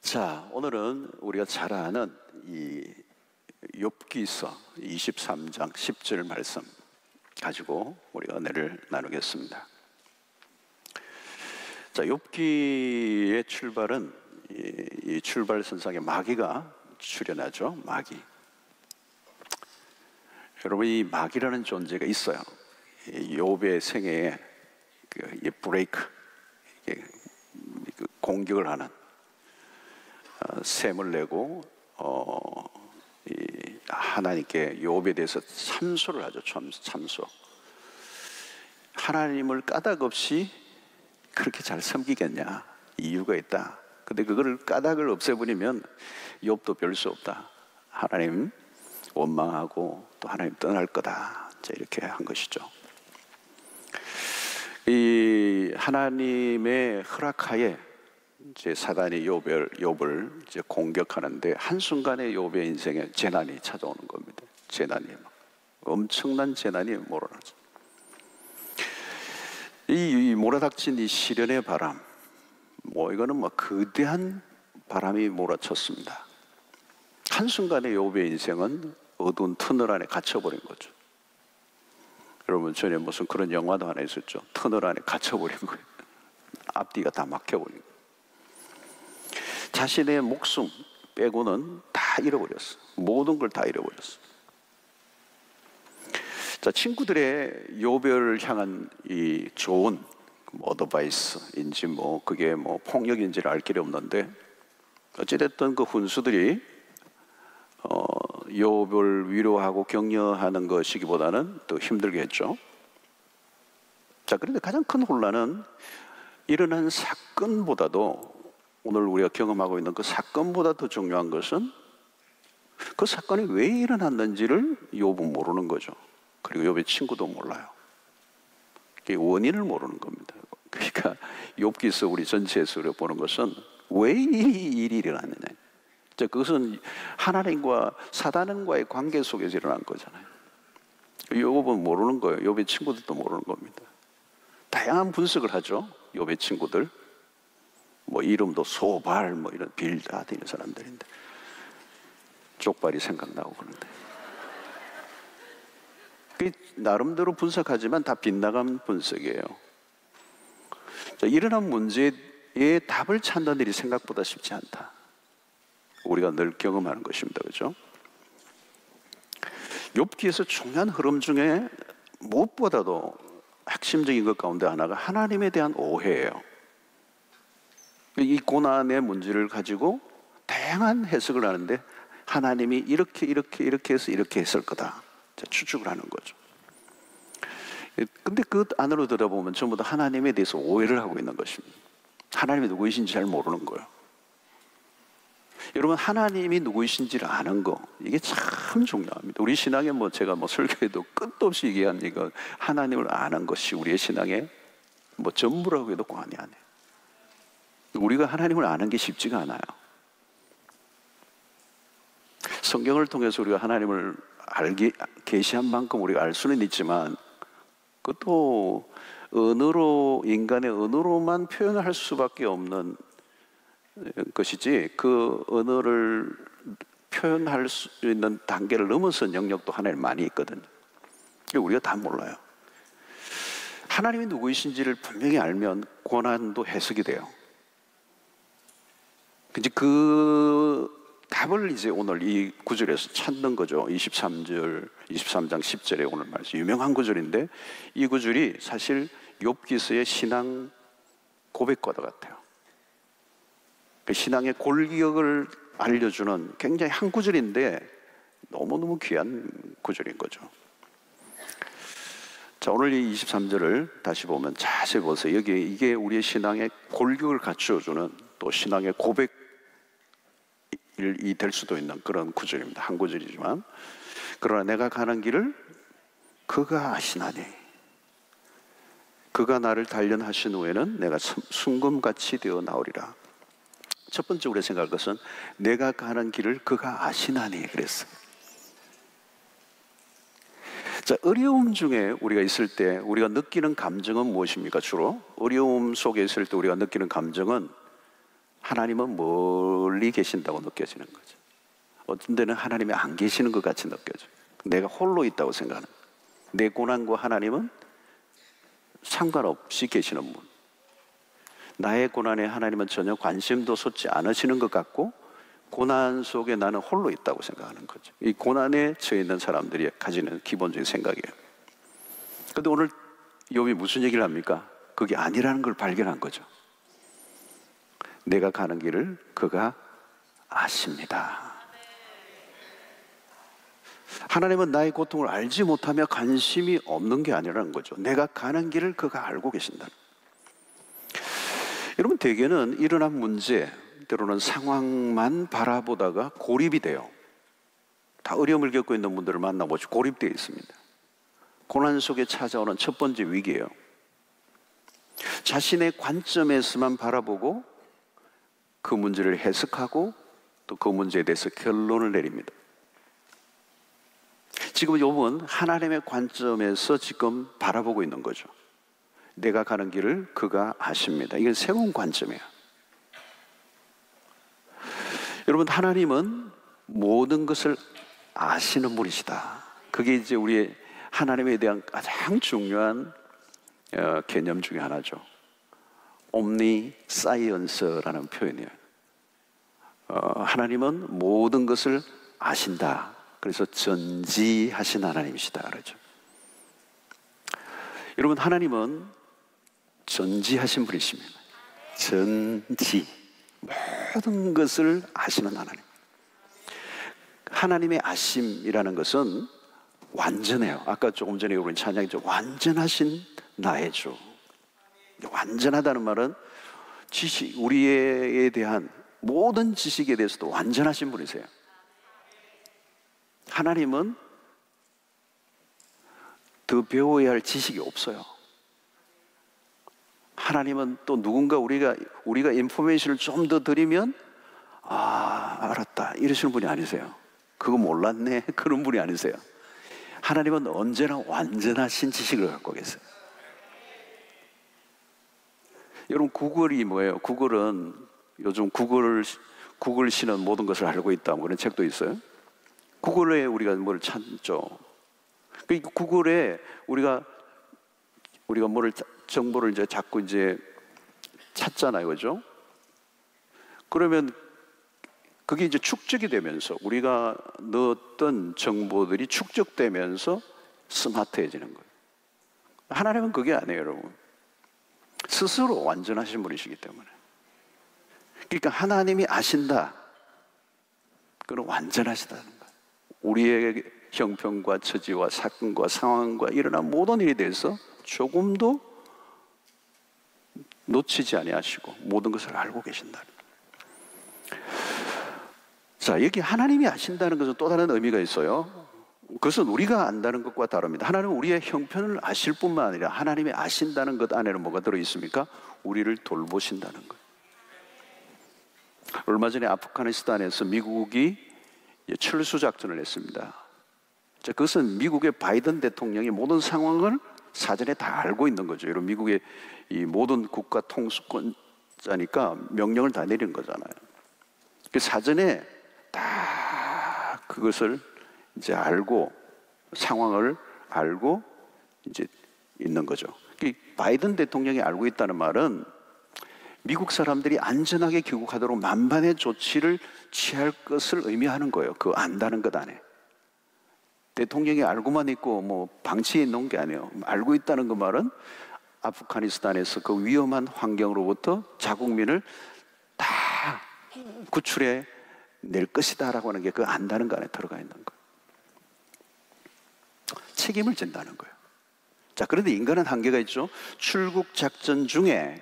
자, 오늘은 우리가 잘 아는 이 욥기서 23장 10절 말씀 가지고 우리가 은혜를 나누겠습니다. 자, 욥기의 출발은 이 출발선상에 마귀가 출현하죠. 마귀. 여러분, 이 마귀라는 존재가 있어요. 욥의 생애에 브레이크, 공격을 하는, 셈을 내고 하나님께 욥에 대해서 참소를 하죠. 참소. 하나님을 까닭 없이 그렇게 잘 섬기겠냐? 이유가 있다. 근데 그거를 까닭을 없애버리면 욥도 별 수 없다. 하나님 원망하고 또 하나님 떠날 거다. 이렇게 한 것이죠. 이 하나님의 허락하에 이제 사단이 욥을 이제 공격하는데 한순간에 욥의 인생에 재난이 찾아오는 겁니다. 재난이 엄청난 재난이 몰아닥쳐. 이 몰아닥친 이 시련의 바람, 이거는 거대한 바람이 몰아쳤습니다. 한순간에 욥의 인생은 어두운 터널 안에 갇혀버린 거죠. 여러분, 전에 무슨 그런 영화도 하나 있었죠. 터널 안에 갇혀버린 거예요. 앞뒤가 다 막혀버린 거예요. 자신의 목숨 빼고는 다 잃어버렸어. 모든 걸 다 잃어버렸어. 자, 친구들의 욥을 향한 이 좋은 어드바이스인지 그게 폭력인지를 알 길이 없는데, 어찌됐든 그 훈수들이 욥을 위로하고 격려하는 것이기보다는 더 힘들게 했죠. 자, 그런데 가장 큰 혼란은 일어난 사건보다도, 오늘 우리가 경험하고 있는 그 사건보다 더 중요한 것은 그 사건이 왜 일어났는지를 욥은 모르는 거죠. 그리고 욥의 친구도 몰라요. 그 원인을 모르는 겁니다. 그러니까 욥기서 우리 전체에서 우리가 보는 것은 왜 이 일이 일어났느냐. 그것은 하나님과 사단과의 관계 속에서 일어난 거잖아요. 욥은 모르는 거예요. 욥의 친구들도 모르는 겁니다. 다양한 분석을 하죠. 욥의 친구들. 이름도 소발, 이런 빌닷 이런 사람들인데, 족발이 생각나고 그러는데, 나름대로 분석하지만 다 빗나간 분석이에요. 자, 일어난 문제에 답을 찾는 일이 생각보다 쉽지 않다. 우리가 늘 경험하는 것입니다. 그렇죠? 욥기에서 중요한 흐름 중에 무엇보다도 핵심적인 것 가운데 하나가 하나님에 대한 오해예요. 이 고난의 문제를 가지고 다양한 해석을 하는데, 하나님이 이렇게 해서 이렇게 했을 거다. 추측을 하는 거죠. 근데 그 안으로 들어보면 전부 다 하나님에 대해서 오해를 하고 있는 것입니다. 하나님이 누구이신지 잘 모르는 거예요. 여러분, 하나님이 누구이신지를 아는 거, 이게 참 중요합니다. 우리 신앙에 제가 설교에도 끝도 없이 얘기한 이거, 하나님을 아는 것이 우리의 신앙의 전부라고 해도 과언이 아니에요. 우리가 하나님을 아는 게 쉽지가 않아요. 성경을 통해서 우리가 하나님을 계시한 만큼 우리가 알 수는 있지만, 그것도 인간의 언어로만 표현할 수밖에 없는 것이지, 그 언어를 표현할 수 있는 단계를 넘어선 영역도 하나님 많이 있거든요. 우리가 다 몰라요. 하나님이 누구이신지를 분명히 알면 고난도 해석이 돼요. 이제 그 답을 이제 오늘 이 구절에서 찾는 거죠. 23장 10절에 오늘 말씀, 유명한 구절인데, 이 구절이 사실 욥기서의 신앙 고백과도 같아요. 그 신앙의 골격을 알려주는 굉장히 한 구절인데 너무너무 귀한 구절인 거죠. 자, 오늘 이 23절을 다시 보면 자세히 보세요. 이게 우리의 신앙의 골격을 갖추어주는, 또 신앙의 고백이 될 수도 있는 그런 구절입니다. 한 구절이지만, 그러나 내가 가는 길을 그가 아시나니, 그가 나를 단련하신 후에는 내가 순금같이 되어 나오리라. 첫 번째 우리가 생각할 것은 내가 가는 길을 그가 아시나니 그랬어요. 자, 어려움 중에 우리가 있을 때 우리가 느끼는 감정은 무엇입니까? 주로 어려움 속에 있을 때 우리가 느끼는 감정은 하나님은 멀리 계신다고 느껴지는 거죠. 어떤 데는 하나님이 안 계시는 것 같이 느껴져요. 내가 홀로 있다고 생각하는 거예요. 내 고난과 하나님은 상관없이 계시는 분. 나의 고난에 하나님은 전혀 관심도 쏟지 않으시는 것 같고, 고난 속에 나는 홀로 있다고 생각하는 거죠. 이 고난에 처해 있는 사람들이 가지는 기본적인 생각이에요. 그런데 오늘 욥이 무슨 얘기를 합니까? 그게 아니라는 걸 발견한 거죠. 내가 가는 길을 그가 아십니다. 하나님은 나의 고통을 알지 못하며 관심이 없는 게 아니라는 거죠. 내가 가는 길을 그가 알고 계신다. 여러분, 대개는 일어난 문제, 때로는 상황만 바라보다가 고립이 돼요. 다 어려움을 겪고 있는 분들을 만나보시고 고립되어 있습니다. 고난 속에 찾아오는 첫 번째 위기예요. 자신의 관점에서만 바라보고 그 문제를 해석하고 또 그 문제에 대해서 결론을 내립니다. 지금 욥은 하나님의 관점에서 지금 바라보고 있는 거죠. 내가 가는 길을 그가 아십니다. 이건 새로운 관점이에요. 여러분, 하나님은 모든 것을 아시는 분이시다. 그게 이제 우리의 하나님에 대한 가장 중요한 개념 중에 하나죠. 옴니사이언스라는 표현이에요. 하나님은 모든 것을 아신다. 그래서 전지하신 하나님이시다 그러죠. 여러분, 하나님은 전지하신 분이십니다. 전지, 모든 것을 아시는 하나님. 하나님의 아심이라는 것은 완전해요. 아까 조금 전에 우리 찬양했죠. 완전하신 나의 주. 완전하다는 말은 지식, 우리에 대한 모든 지식에 대해서도 완전하신 분이세요. 하나님은 더 배워야 할 지식이 없어요. 하나님은 또 누군가 우리가 인포메이션을 좀 더 드리면 알았다 이러시는 분이 아니세요. 그거 몰랐네 그런 분이 아니세요. 하나님은 언제나 완전하신 지식을 갖고 계세요. 여러분, 구글이 뭐예요? 구글은 요즘 구글 씨는 모든 것을 알고 있다 그런 책도 있어요. 구글에 우리가 뭘 찾죠. 그 구글에 우리가 뭐를 정보를 이제 자꾸 이제 찾잖아요, 그죠? 그러면 그게 이제 축적이 되면서 우리가 넣었던 정보들이 축적되면서 스마트해지는 거예요. 하나님은 그게 아니에요, 여러분. 스스로 완전하신 분이시기 때문에. 그러니까 하나님이 아신다. 그건 완전하시다는 거예요. 우리의 형편과 처지와 사건과 상황과 일어난 모든 일에 대해서 조금도 놓치지 아니하시고 모든 것을 알고 계신다. 자, 여기 하나님이 아신다는 것은 또 다른 의미가 있어요. 그것은 우리가 안다는 것과 다릅니다. 하나님은 우리의 형편을 아실 뿐만 아니라 하나님이 아신다는 것 안에는 뭐가 들어있습니까? 우리를 돌보신다는 것. 얼마 전에 아프가니스탄에서 미국이 철수 작전을 했습니다. 자, 그것은 미국의 바이든 대통령이 모든 상황을 사전에 다 알고 있는 거죠. 여러분, 미국의 이 모든 국가 통수권자니까 명령을 다 내린 거잖아요. 그 사전에 다 그것을 이제 알고 상황을 알고 이제 있는 거죠. 바이든 대통령이 알고 있다는 말은 미국 사람들이 안전하게 귀국하도록 만반의 조치를 취할 것을 의미하는 거예요. 그 안다는 것 안에. 대통령이 알고만 있고 뭐 방치해 놓은 게 아니에요. 알고 있다는 그 말은 아프가니스탄에서 그 위험한 환경으로부터 자국민을 다 구출해 낼 것이다라고 하는 게 그 안다는 거 안에 들어가 있는 거예요. 책임을 진다는 거예요. 자, 그런데 인간은 한계가 있죠. 출국 작전 중에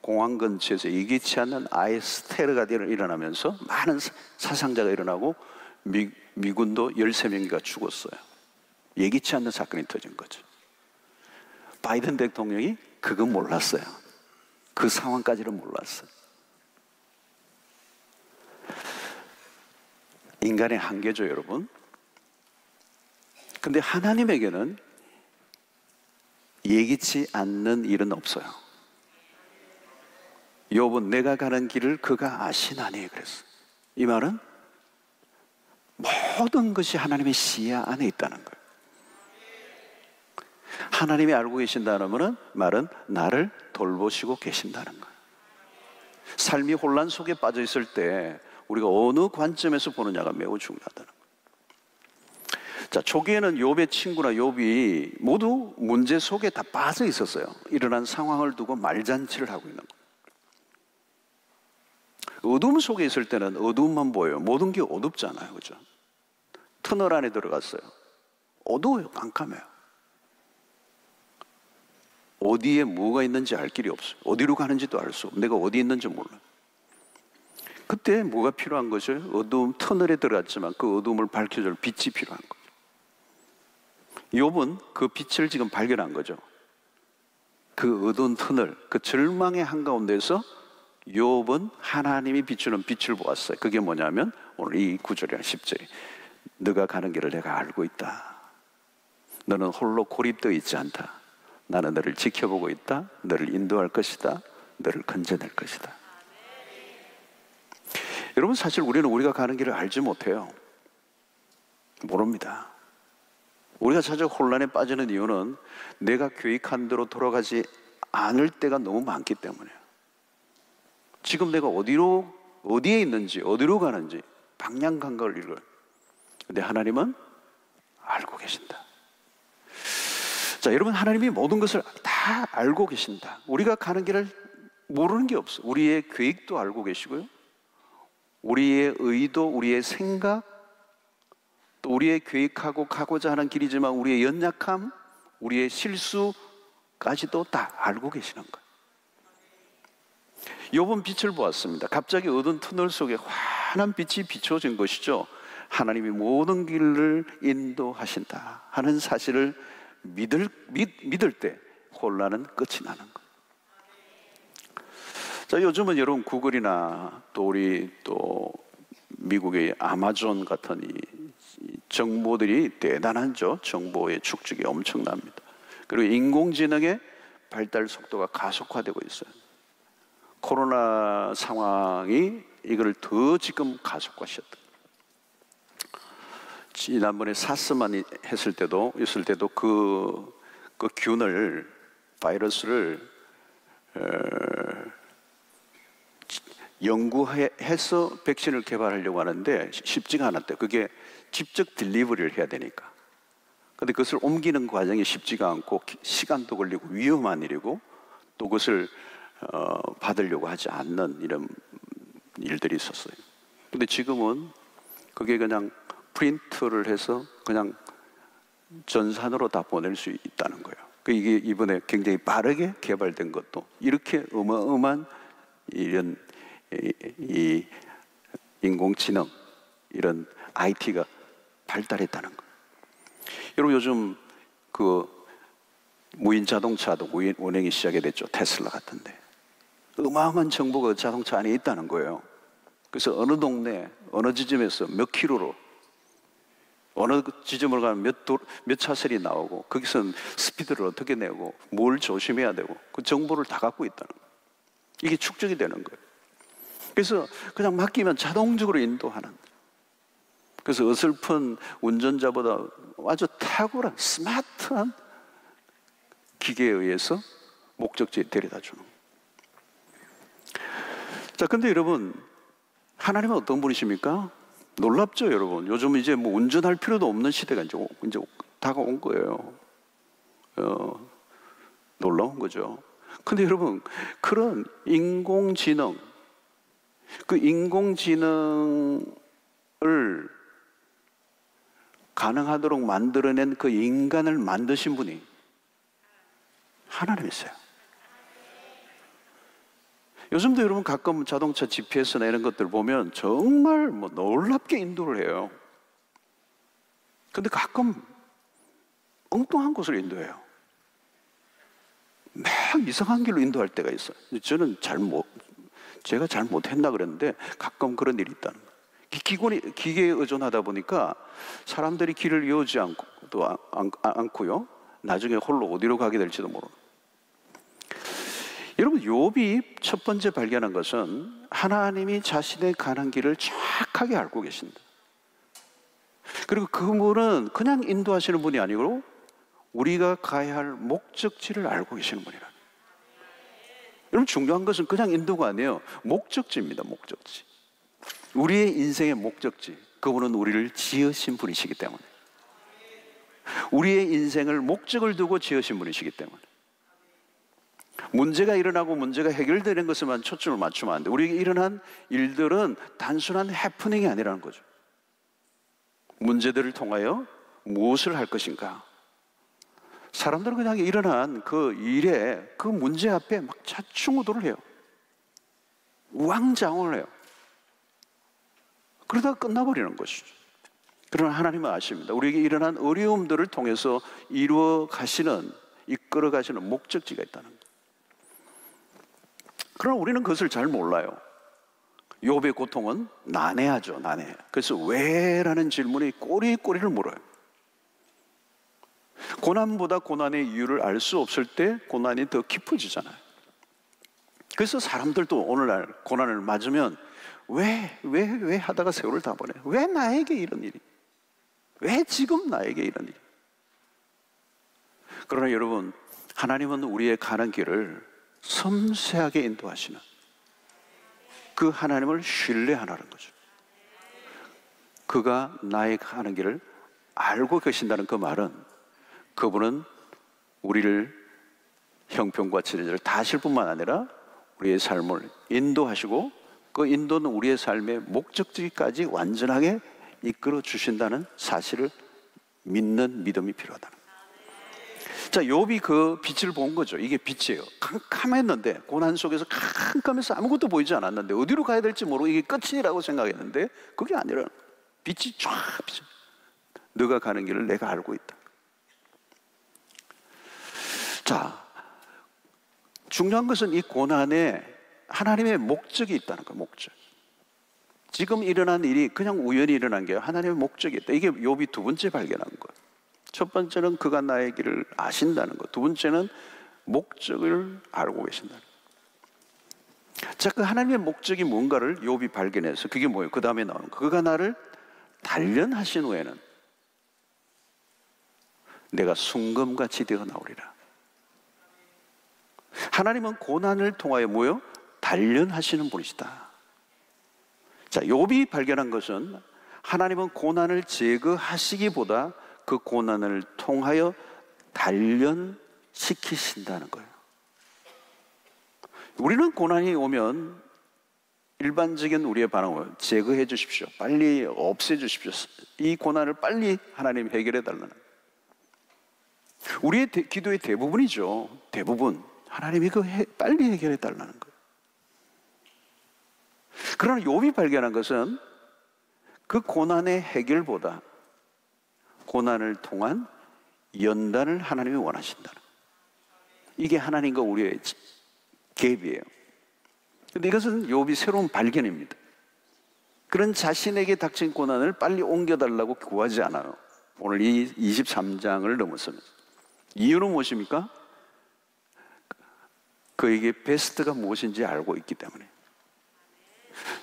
공항 근처에서 예기치 않는 아이스테르가 일어나면서 많은 사상자가 일어나고 미군도 13명이가 죽었어요. 예기치 않는 사건이 터진 거죠. 바이든 대통령이 그건 몰랐어요. 그 상황까지는 몰랐어요. 인간의 한계죠, 여러분. 근데 하나님에게는 예기치 않는 일은 없어요. 욥은 내가 가는 길을 그가 아시나니 그랬어. 이 말은 모든 것이 하나님의 시야 안에 있다는 거예요. 하나님이 알고 계신다는 말은 나를 돌보시고 계신다는 거예요. 삶이 혼란 속에 빠져 있을 때 우리가 어느 관점에서 보느냐가 매우 중요하다는 거예요. 자, 초기에는 욥의 친구나 욥이 모두 문제 속에 다 빠져 있었어요. 일어난 상황을 두고 말잔치를 하고 있는 거예요. 어둠 속에 있을 때는 어둠만 보여요. 모든 게 어둡잖아요, 그죠? 터널 안에 들어갔어요. 어두워요, 깜깜해요. 어디에 뭐가 있는지 알 길이 없어요. 어디로 가는지도 알 수 없어요. 내가 어디 있는지 몰라요. 그때 뭐가 필요한 거죠? 어두움 터널에 들어갔지만 그 어둠을 밝혀줄 빛이 필요한 거죠. 욥은 그 빛을 지금 발견한 거죠. 그 어두운 터널, 그 절망의 한가운데서 욥은 하나님이 비추는 빛을 보았어요. 그게 뭐냐면 오늘 이 9절이나 10절이 너가 가는 길을 내가 알고 있다. 너는 홀로 고립되어 있지 않다. 나는 너를 지켜보고 있다. 너를 인도할 것이다. 너를 건져낼 것이다. 여러분, 사실 우리는 우리가 가는 길을 알지 못해요. 모릅니다. 우리가 자주 혼란에 빠지는 이유는 내가 계획한 대로 돌아가지 않을 때가 너무 많기 때문에요. 지금 내가 어디에 있는지, 어디로 가는지 방향 감각을 잃어요. 근데 하나님은 알고 계신다. 자, 여러분, 하나님이 모든 것을 다 알고 계신다. 우리가 가는 길을 모르는 게 없어요. 우리의 계획도 알고 계시고요. 우리의 의도, 우리의 생각, 또 우리의 계획하고 가고자 하는 길이지만 우리의 연약함, 우리의 실수까지도 다 알고 계시는 거예요. 욥은 빛을 보았습니다. 갑자기 어두운 터널 속에 환한 빛이 비춰진 것이죠. 하나님이 모든 길을 인도하신다 하는 사실을 믿을 때 혼란은 끝이 나는 거예요. 자, 요즘은 여러분 구글이나 또 우리 또 미국의 아마존 같은 이 정보들이 대단하죠. 정보의 축적이 엄청납니다. 그리고 인공지능의 발달 속도가 가속화되고 있어요. 코로나 상황이 이걸 더 지금 가속화시켰다. 지난번에 사스만 있을 때도 그 균을, 바이러스를 연구해서 백신을 개발하려고 하는데 쉽지가 않았대요. 그게 직접 딜리버리를 해야 되니까. 근데 그것을 옮기는 과정이 쉽지가 않고 시간도 걸리고 위험한 일이고 또 그것을 받으려고 하지 않는 이런 일들이 있었어요. 근데 지금은 그게 그냥 프린트를 해서 그냥 전산으로 다 보낼 수 있다는 거예요. 이게 이번에 굉장히 빠르게 개발된 것도 이렇게 어마어마한 이런 이 인공지능, 이런 IT가 발달했다는 거예요. 여러분, 요즘 그 무인 자동차도 운행이 시작이 됐죠. 테슬라 같은데 어마어마한 정보가 자동차 안에 있다는 거예요. 그래서 어느 동네, 어느 지점에서 몇 킬로로 어느 지점을 가면 몇 차선이 나오고 거기서는 스피드를 어떻게 내고 뭘 조심해야 되고 그 정보를 다 갖고 있다는 거예요. 이게 축적이 되는 거예요. 그래서 그냥 맡기면 자동적으로 인도하는. 그래서 어설픈 운전자보다 아주 탁월한 스마트한 기계에 의해서 목적지에 데려다 주는 거예요. 자, 근데 여러분, 하나님은 어떤 분이십니까? 놀랍죠, 여러분. 요즘 이제 뭐 운전할 필요도 없는 시대가 이제 다가온 거예요. 놀라운 거죠. 근데 여러분, 그런 인공지능, 그 인공지능을 가능하도록 만들어낸 그 인간을 만드신 분이 하나님이세요. 요즘도 여러분 가끔 자동차 GPS나 이런 것들 보면 정말 뭐 놀랍게 인도를 해요. 근데 가끔 엉뚱한 곳을 인도해요. 막 이상한 길로 인도할 때가 있어요. 저는 제가 잘 못했나 그랬는데 가끔 그런 일이 있다는 거예요. 기계에 의존하다 보니까 사람들이 길을 이어지 않고요. 나중에 홀로 어디로 가게 될지도 모르는. 여러분, 욥이 첫 번째 발견한 것은 하나님이 자신의 가는 길을 정확하게 알고 계신다. 그리고 그분은 그냥 인도하시는 분이 아니고 우리가 가야 할 목적지를 알고 계시는 분이라. 여러분, 중요한 것은 그냥 인도가 아니에요. 목적지입니다. 목적지. 우리의 인생의 목적지. 그분은 우리를 지으신 분이시기 때문에, 우리의 인생을 목적을 두고 지으신 분이시기 때문에, 문제가 일어나고 문제가 해결되는 것에만 초점을 맞추면 안 돼. 우리에게 일어난 일들은 단순한 해프닝이 아니라는 거죠. 문제들을 통하여 무엇을 할 것인가? 사람들은 그냥 일어난 그 일에, 그 문제 앞에 막 좌충우돌을 해요. 우왕좌왕을 해요. 그러다가 끝나버리는 것이죠. 그러나 하나님은 아십니다. 우리에게 일어난 어려움들을 통해서 이루어 가시는, 이끌어 가시는 목적지가 있다는 거예요. 그러나 우리는 그것을 잘 몰라요. 욥의 고통은 난해하죠. 난해해요. 그래서 왜라는 질문이 꼬리꼬리를 물어요. 고난보다 고난의 이유를 알 수 없을 때 고난이 더 깊어지잖아요. 그래서 사람들도 오늘날 고난을 맞으면 왜 하다가 세월을 다 보내? 왜 나에게 이런 일이? 왜 지금 나에게 이런 일이? 그러나 여러분, 하나님은 우리의 가는 길을 섬세하게 인도하시는 그 하나님을 신뢰하라는 거죠. 그가 나의 가는 길을 알고 계신다는 그 말은, 그분은 우리를 형편과 치료를 다 하실 뿐만 아니라 우리의 삶을 인도하시고, 그 인도는 우리의 삶의 목적지까지 완전하게 이끌어 주신다는 사실을 믿는 믿음이 필요하다는 거예요. 자, 욥이 그 빛을 본 거죠. 이게 빛이에요. 캄캄했는데, 고난 속에서 캄캄해서 아무것도 보이지 않았는데 어디로 가야 될지 모르고 이게 끝이라고 생각했는데 그게 아니라 빛이 쫙 비쳐. 너가 가는 길을 내가 알고 있다. 자, 중요한 것은 이 고난에 하나님의 목적이 있다는 거예요. 목적. 지금 일어난 일이 그냥 우연히 일어난 게 하나님의 목적이 있다. 이게 욥이 두 번째 발견한 거예요. 첫 번째는 그가 나의 길을 아신다는 것. 두 번째는 목적을 알고 계신다는 것. 자, 그 하나님의 목적이 뭔가를 욥이 발견해서, 그게 뭐예요? 그 다음에 나오는 거. 그가 나를 단련하신 후에는 내가 순금같이 되어 나오리라. 하나님은 고난을 통하여 뭐예요? 단련하시는 분이시다. 자, 욥이 발견한 것은 하나님은 고난을 제거하시기보다 그 고난을 통하여 단련시키신다는 거예요. 우리는 고난이 오면 일반적인 우리의 반응은 제거해 주십시오. 빨리 없애 주십시오. 이 고난을 빨리 하나님 해결해 달라는 거예요. 우리의 기도의 대부분이죠. 대부분. 하나님이 빨리 해결해 달라는 거예요. 그러나 욥이 발견한 것은 그 고난의 해결보다 고난을 통한 연단을 하나님이 원하신다는 거예요. 이게 하나님과 우리의 갭이에요. 그런데 이것은 욥이 새로운 발견입니다. 그런 자신에게 닥친 고난을 빨리 옮겨달라고 구하지 않아요. 오늘 이 23장을 넘어서면서. 이유는 무엇입니까? 그에게 베스트가 무엇인지 알고 있기 때문에.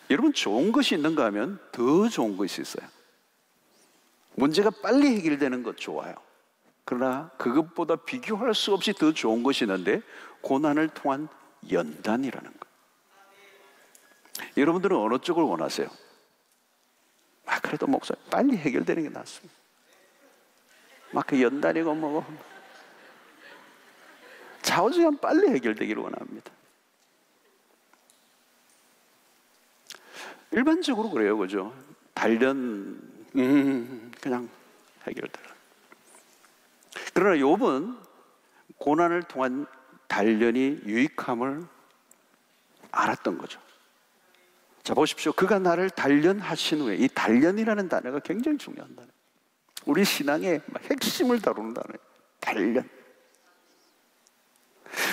여러분, 좋은 것이 있는가 하면 더 좋은 것이 있어요. 문제가 빨리 해결되는 것 좋아요. 그러나 그것보다 비교할 수 없이 더 좋은 것이 있는데, 고난을 통한 연단이라는 것. 여러분들은 어느 쪽을 원하세요? 그래도 목사님 빨리 해결되는 게 낫습니다. 막 그 연단이고 뭐고 좌우지간 빨리 해결되기를 원합니다. 일반적으로 그래요, 그죠? 단련 그냥 해결되라. 그러나 욥은 고난을 통한 단련이 유익함을 알았던 거죠. 자, 보십시오. 그가 나를 단련하신 후에, 이 단련이라는 단어가 굉장히 중요한 단어예요. 우리 신앙의 핵심을 다루는 단어예요. 단련.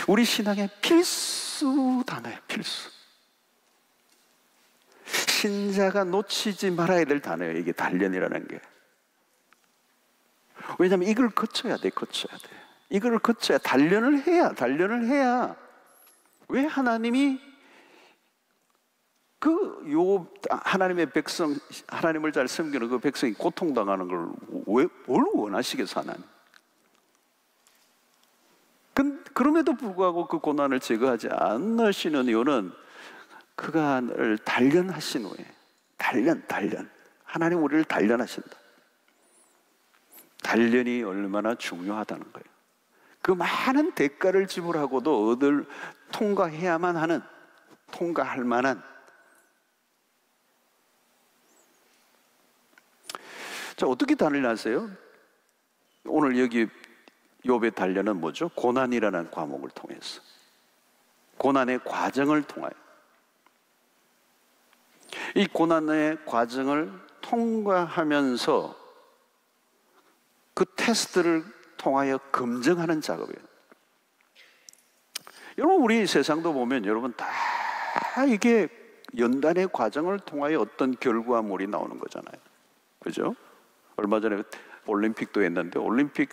우리 신앙의 필수 단어예요. 필수. 신자가 놓치지 말아야 될 단어예요. 이게 단련이라는 게. 왜냐하면 이걸 거쳐야 돼. 이걸 거쳐야 단련을 해야 왜 하나님이 하나님의 백성, 하나님을 잘 섬기는 그 백성이 고통당하는 걸 뭘 원하시겠어, 하나님? 그럼에도 불구하고 그 고난을 제거하지 않으시는 이유는 그간을 단련하신 후에, 단련. 하나님 우리를 단련하신다. 단련이 얼마나 중요하다는 거예요. 그 많은 대가를 지불하고도 통과해야만 하는, 통과할 만한. 자, 어떻게 단련하세요? 오늘 여기 욥의 단련은 뭐죠? 고난이라는 과목을 통해서, 고난의 과정을 통하여, 이 고난의 과정을 통과하면서 그 테스트를 통하여 검증하는 작업이에요. 여러분, 우리 세상도 보면 여러분 다 이게 연단의 과정을 통하여 어떤 결과물이 나오는 거잖아요. 그죠? 얼마 전에 올림픽도 했는데 올림픽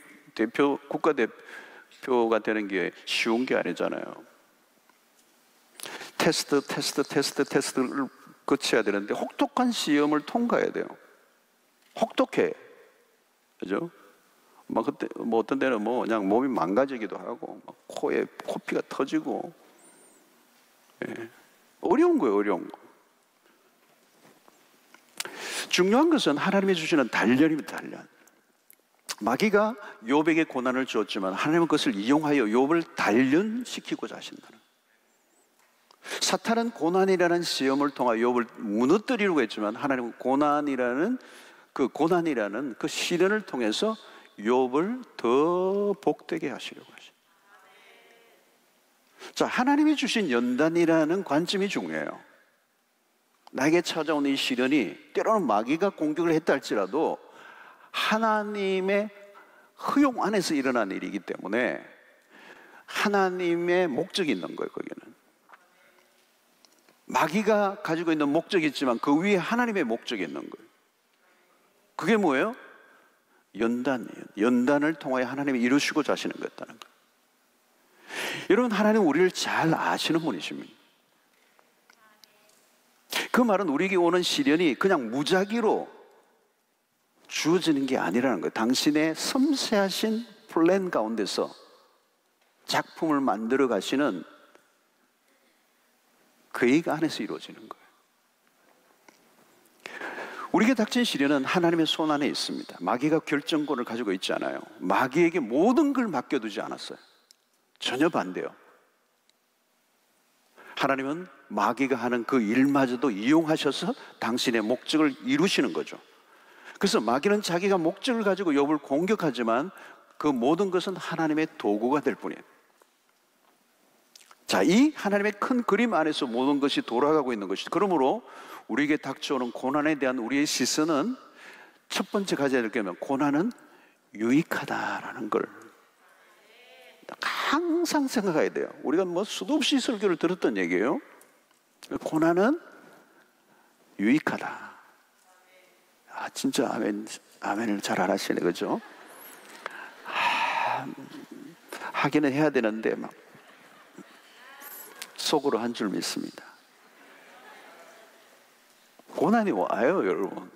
국가대표가 되는 게 쉬운 게 아니잖아요. 테스트를 거쳐야 되는데 혹독한 시험을 통과해야 돼요. 혹독해. 그죠? 막 그때 뭐 어떤 데는 뭐 그냥 몸이 망가지기도 하고 막 코에 코피가 터지고, 예. 어려운 거예요, 어려운 거. 중요한 것은 하나님이 주시는 단련입니다, 단련. 마귀가 욥에게 고난을 주었지만 하나님은 그것을 이용하여 욥을 단련시키고자 하신다는. 사탄은 고난이라는 시험을 통하여 욥을 무너뜨리려고 했지만 하나님은 고난이라는 그 시련을 통해서 욥을 더 복되게 하시려고 하십니다. 자, 하나님이 주신 연단이라는 관점이 중요해요. 나에게 찾아온 이 시련이 때로는 마귀가 공격을 했다 할지라도 하나님의 허용 안에서 일어난 일이기 때문에 하나님의 목적이 있는 거예요. 거기는 마귀가 가지고 있는 목적이 있지만 그 위에 하나님의 목적이 있는 거예요. 그게 뭐예요? 연단이에요. 연단을 통하여 하나님이 이루시고자 하시는 것이라는 거예요. 여러분, 하나님 우리를 잘 아시는 분이십니다. 그 말은 우리에게 오는 시련이 그냥 무작위로 주어지는 게 아니라는 거예요. 당신의 섬세하신 플랜 가운데서 작품을 만들어 가시는 계획 안에서 이루어지는 거예요. 우리에게 닥친 시련은 하나님의 손 안에 있습니다. 마귀가 결정권을 가지고 있지 않아요. 마귀에게 모든 걸 맡겨두지 않았어요. 전혀 반대요. 하나님은 마귀가 하는 그 일마저도 이용하셔서 당신의 목적을 이루시는 거죠. 그래서 마귀는 자기가 목적을 가지고 욥을 공격하지만 그 모든 것은 하나님의 도구가 될 뿐이에요. 자, 이 하나님의 큰 그림 안에서 모든 것이 돌아가고 있는 것이죠. 그러므로 우리에게 닥쳐오는 고난에 대한 우리의 시선은 첫 번째 가져야 될 게 뭐냐면 고난은 유익하다라는 걸 항상 생각해야 돼요. 우리가 뭐 수도 없이 설교를 들었던 얘기예요. 고난은 유익하다. 아, 진짜 아멘을 잘 안 하시네, 그죠? 하기는 해야 되는데 막 속으로 한 줄 믿습니다. 고난이 와요, 여러분.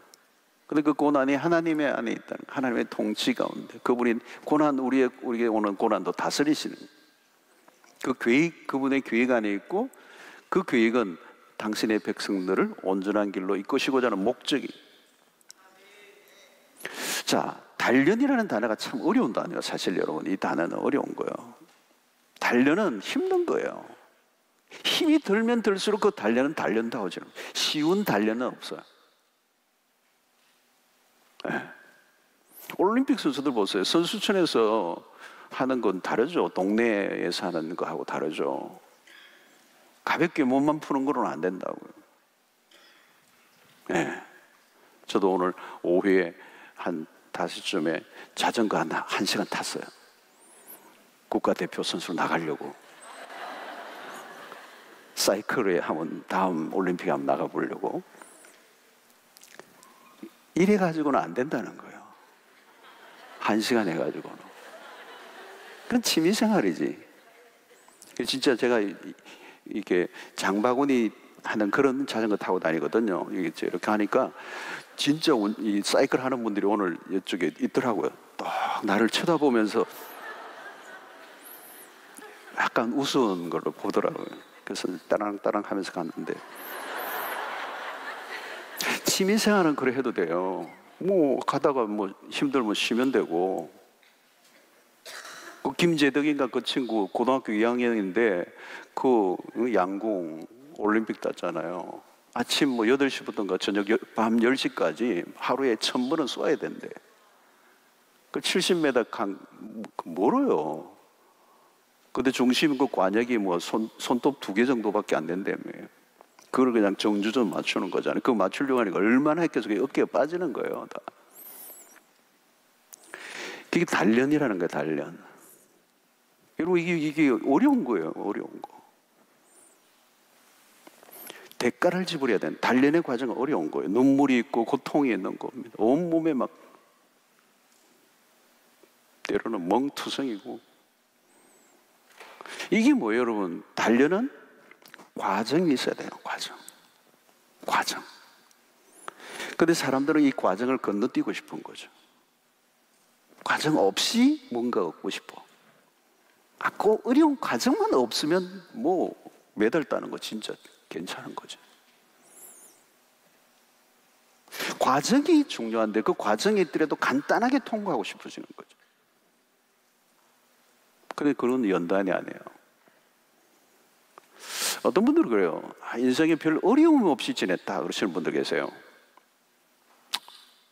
근데 그 고난이 하나님의 안에 있다는, 하나님의 통치 가운데 그분이 우리에게 오는 고난도 다스리시는 그 계획, 그분의 계획 안에 있고 그 계획은 당신의 백성들을 온전한 길로 이끄시고자 하는 목적이. 자, 단련이라는 단어가 참 어려운 단어예요. 사실 여러분, 이 단어는 어려운 거예요. 단련은 힘든 거예요. 힘이 들면 들수록 그 단련은 단련다워지는 거예요. 쉬운 단련은 없어요. 네. 올림픽 선수들 보세요. 선수촌에서 하는 건 다르죠. 동네에서 하는 거하고 다르죠. 가볍게 몸만 푸는 거는 안 된다고요. 네. 저도 오늘 오후에 한 5시쯤에 자전거 한 1시간 탔어요. 국가대표 선수로 나가려고. 사이클에 한번 다음 올림픽에 한번 나가보려고. 이래가지고는 안 된다는 거예요. 1시간 해가지고는. 그건 취미생활이지. 진짜 제가 이게 장바구니 하는 그런 자전거 타고 다니거든요. 이렇게 하니까 진짜 이 사이클 하는 분들이 오늘 이쪽에 있더라고요. 딱 나를 쳐다보면서 약간 우스운 걸로 보더라고요. 그래서 따랑따랑 하면서 갔는데, 취미생활은 그래 해도 돼요. 뭐 가다가 뭐 힘들면 쉬면 되고. 그 김재덕인가 그 친구 고등학교 2학년인데 그 양궁 올림픽 땄잖아요. 아침 뭐 8시부터인가 저녁 밤 10시까지 하루에 1000번은 쏴야 된대. 그 70m 멀어요. 근데 중심 그 관역이 뭐 손톱 2개 정도밖에 안 된다며. 그걸 그냥 정주전 맞추는 거잖아요. 그거 맞추려고 하니까 얼마나 했겠어. 어깨가 빠지는 거예요, 다. 그게 단련이라는 거예요, 단련. 여러분, 이게 어려운 거예요, 어려운 거. 대가를 지불해야 되는 단련의 과정은 어려운 거예요. 눈물이 있고 고통이 있는 겁니다. 온몸에 막 때로는 멍투성이고. 이게 뭐예요, 여러분? 단련은 과정이 있어야 돼요, 과정. 근데 사람들은 이 과정을 건너뛰고 싶은 거죠. 과정 없이 뭔가 얻고 싶어. 그 어려운 과정만 없으면 뭐 메달 따는 거 진짜 괜찮은 거죠. 과정이 중요한데 그 과정이 있더라도 간단하게 통과하고 싶어지는 거죠. 근데 그건 연단이 아니에요. 어떤 분들은 그래요. 인생에 별 어려움 없이 지냈다 그러시는 분들 계세요.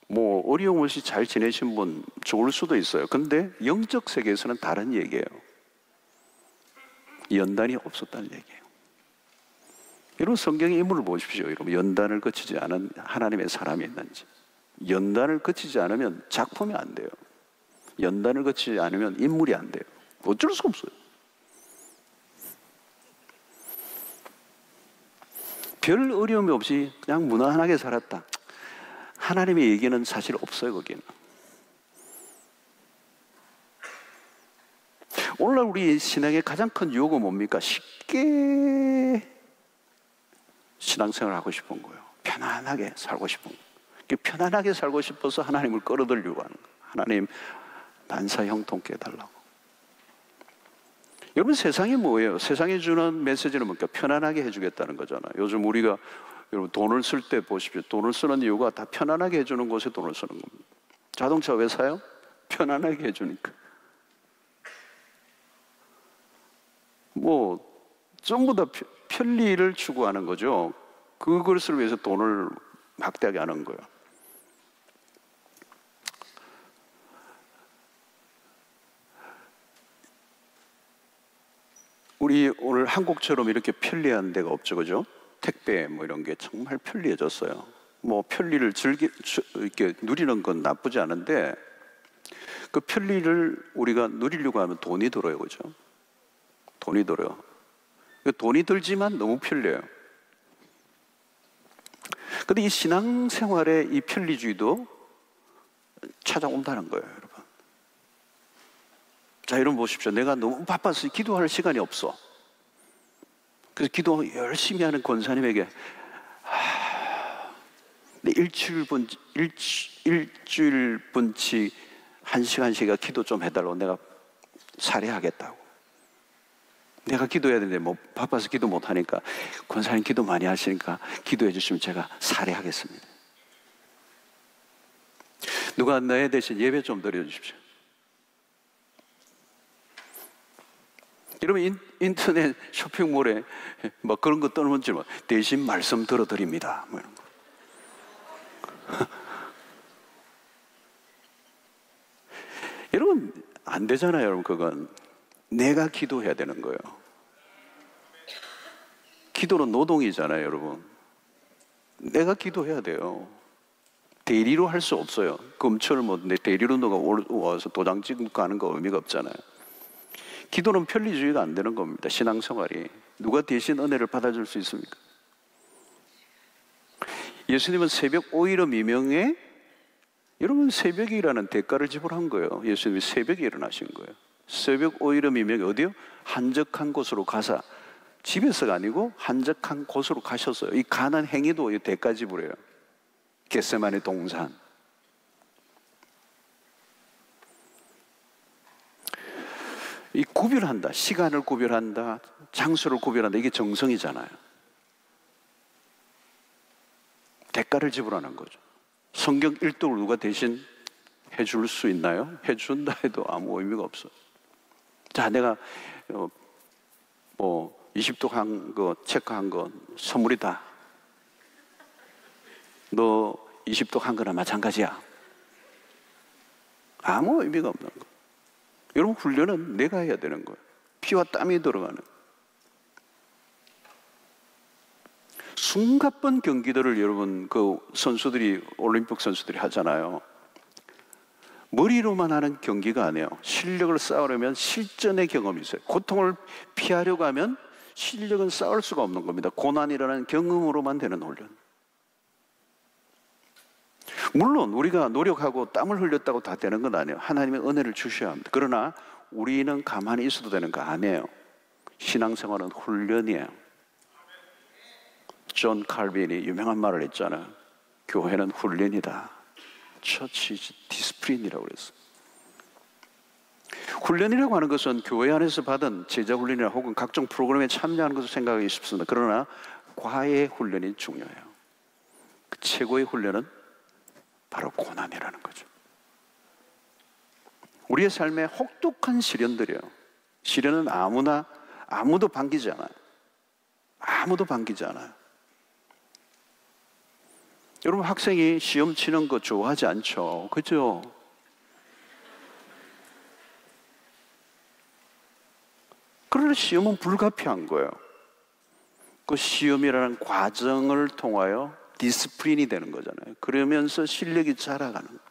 뭐 어려움 없이 잘 지내신 분 좋을 수도 있어요. 근데 영적 세계에서는 다른 얘기예요. 연단이 없었다는 얘기예요. 여러분, 성경의 인물을 보십시오. 여러분, 연단을 거치지 않은 하나님의 사람이 있는지. 연단을 거치지 않으면 작품이 안 돼요. 연단을 거치지 않으면 인물이 안 돼요. 어쩔 수 없어요. 별 어려움이 없이 그냥 무난하게 살았다. 하나님의 얘기는 사실 없어요, 거기는. 오늘날 우리 신앙의 가장 큰 유혹은 뭡니까? 쉽게 신앙생활을 하고 싶은 거예요. 편안하게 살고 싶은 거예요. 편안하게 살고 싶어서 하나님을 끌어들이려고 하는 거예요. 하나님, 반사 형통케 해달라고. 여러분, 세상이 뭐예요? 세상이 주는 메시지는 뭡니까? 편안하게 해주겠다는 거잖아요. 요즘 우리가 여러분 돈을 쓸 때 보십시오. 돈을 쓰는 이유가 다 편안하게 해주는 곳에 돈을 쓰는 겁니다. 자동차 왜 사요? 편안하게 해주니까. 뭐 전부 다 편리를 추구하는 거죠. 그것을 위해서 돈을 막대하게 하는 거예요. 우리 오늘 한국처럼 이렇게 편리한 데가 없죠, 그죠? 택배 뭐 이런 게 정말 편리해졌어요. 뭐 편리를 이렇게 누리는 건 나쁘지 않은데 그 편리를 우리가 누리려고 하면 돈이 들어요, 그죠? 돈이 들어요. 돈이 들지만 너무 편리해요. 근데 이 신앙생활의 이 편리주의도 찾아온다는 거예요, 여러분. 자, 여러분 보십시오. 내가 너무 바빠서 기도할 시간이 없어. 그래서 기도 열심히 하는 권사님에게 일주일 분치 1시간씩가 기도 좀 해달라고 내가 살해하겠다고. 내가 기도해야 되는데 뭐 바빠서 기도 못하니까 권사님 기도 많이 하시니까 기도해 주시면 제가 살해하겠습니다. 누가 내 대신 예배 좀 드려주십시오. 여러분, 인터넷 쇼핑몰에 뭐 그런 거 떠넘지 뭐 대신 말씀 들어드립니다 뭐 이런 거. 여러분, 안 되잖아요. 여러분, 그건 내가 기도해야 되는 거예요. 기도는 노동이잖아요, 여러분. 내가 기도해야 돼요. 대리로 할 수 없어요. 검철 뭐 내 대리로 누가 와서 도장 찍고 가는 거 의미가 없잖아요. 기도는 편리주의가 안 되는 겁니다. 신앙생활이. 누가 대신 은혜를 받아줄 수 있습니까? 예수님은 새벽 오일의 미명에 여러분 새벽이라는 대가를 지불한 거예요. 예수님이 새벽에 일어나신 거예요. 새벽 오일의 미명이 어디요? 한적한 곳으로 가사 집에서가 아니고 한적한 곳으로 가셨어요. 이 가난 행위도 이 대가지불이에요. 겟세마네 동산. 이 구별한다. 시간을 구별한다. 장소를 구별한다. 이게 정성이잖아요. 대가를 지불하는 거죠. 성경 1독을 누가 대신 해줄 수 있나요? 해준다 해도 아무 의미가 없어. 자, 내가 20독 한 거, 체크한 거 선물이다. 너 20독 한 거나 마찬가지야. 아무 의미가 없는 거. 여러분, 훈련은 내가 해야 되는 거예요. 피와 땀이 들어가는. 숨가쁜 경기들을 여러분, 그 선수들이, 올림픽 선수들이 하잖아요. 머리로만 하는 경기가 아니에요. 실력을 쌓으려면 실전의 경험이 있어요. 고통을 피하려고 하면 실력은 쌓을 수가 없는 겁니다. 고난이라는 경험으로만 되는 훈련. 물론 우리가 노력하고 땀을 흘렸다고 다 되는 건 아니에요. 하나님의 은혜를 주셔야 합니다. 그러나 우리는 가만히 있어도 되는 거 아니에요. 신앙생활은 훈련이에요. 존 칼빈이 유명한 말을 했잖아요. 교회는 훈련이다. Church is discipline이라고 그랬어요. 훈련이라고 하는 것은 교회 안에서 받은 제자 훈련이나 혹은 각종 프로그램에 참여하는 것을 생각하기 쉽습니다. 그러나 과외 훈련이 중요해요. 그 최고의 훈련은 바로 고난이라는 거죠. 우리의 삶에 혹독한 시련들이에요. 시련은 아무도 반기지 않아요. 아무도 반기지 않아요. 여러분, 학생이 시험 치는 거 좋아하지 않죠? 그죠? 그러나 시험은 불가피한 거예요. 그 시험이라는 과정을 통하여 디스플린이 되는 거잖아요. 그러면서 실력이 자라가는 거예요.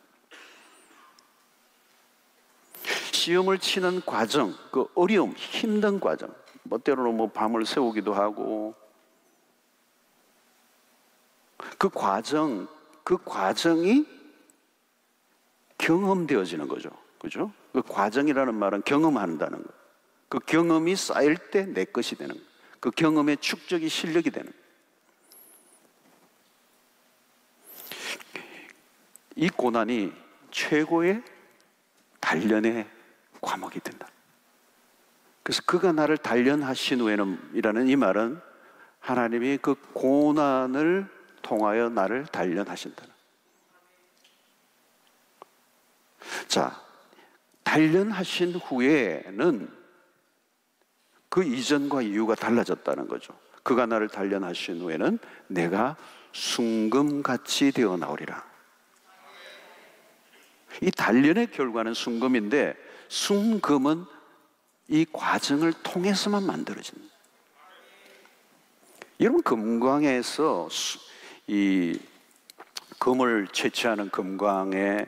시험을 치는 과정, 그 어려움, 힘든 과정, 때로는 밤을 새우기도 하고, 그 과정이 경험되어지는 거죠. 그죠? 그 과정이라는 말은 경험한다는 거. 그 경험이 쌓일 때 내 것이 되는 거. 그 경험의 축적이 실력이 되는 거. 이 고난이 최고의 단련의 과목이 된다. 그래서 그가 나를 단련하신 후에는 이라는 이 말은 하나님이 그 고난을 통하여 나를 단련하신다. 자, 단련하신 후에는 그 이전과 이유가 달라졌다는 거죠. 그가 나를 단련하신 후에는 내가 순금같이 되어 나오리라. 이 단련의 결과는 순금인데, 순금은 이 과정을 통해서만 만들어집니다. 여러분, 금광에서 이 금을 채취하는 금광에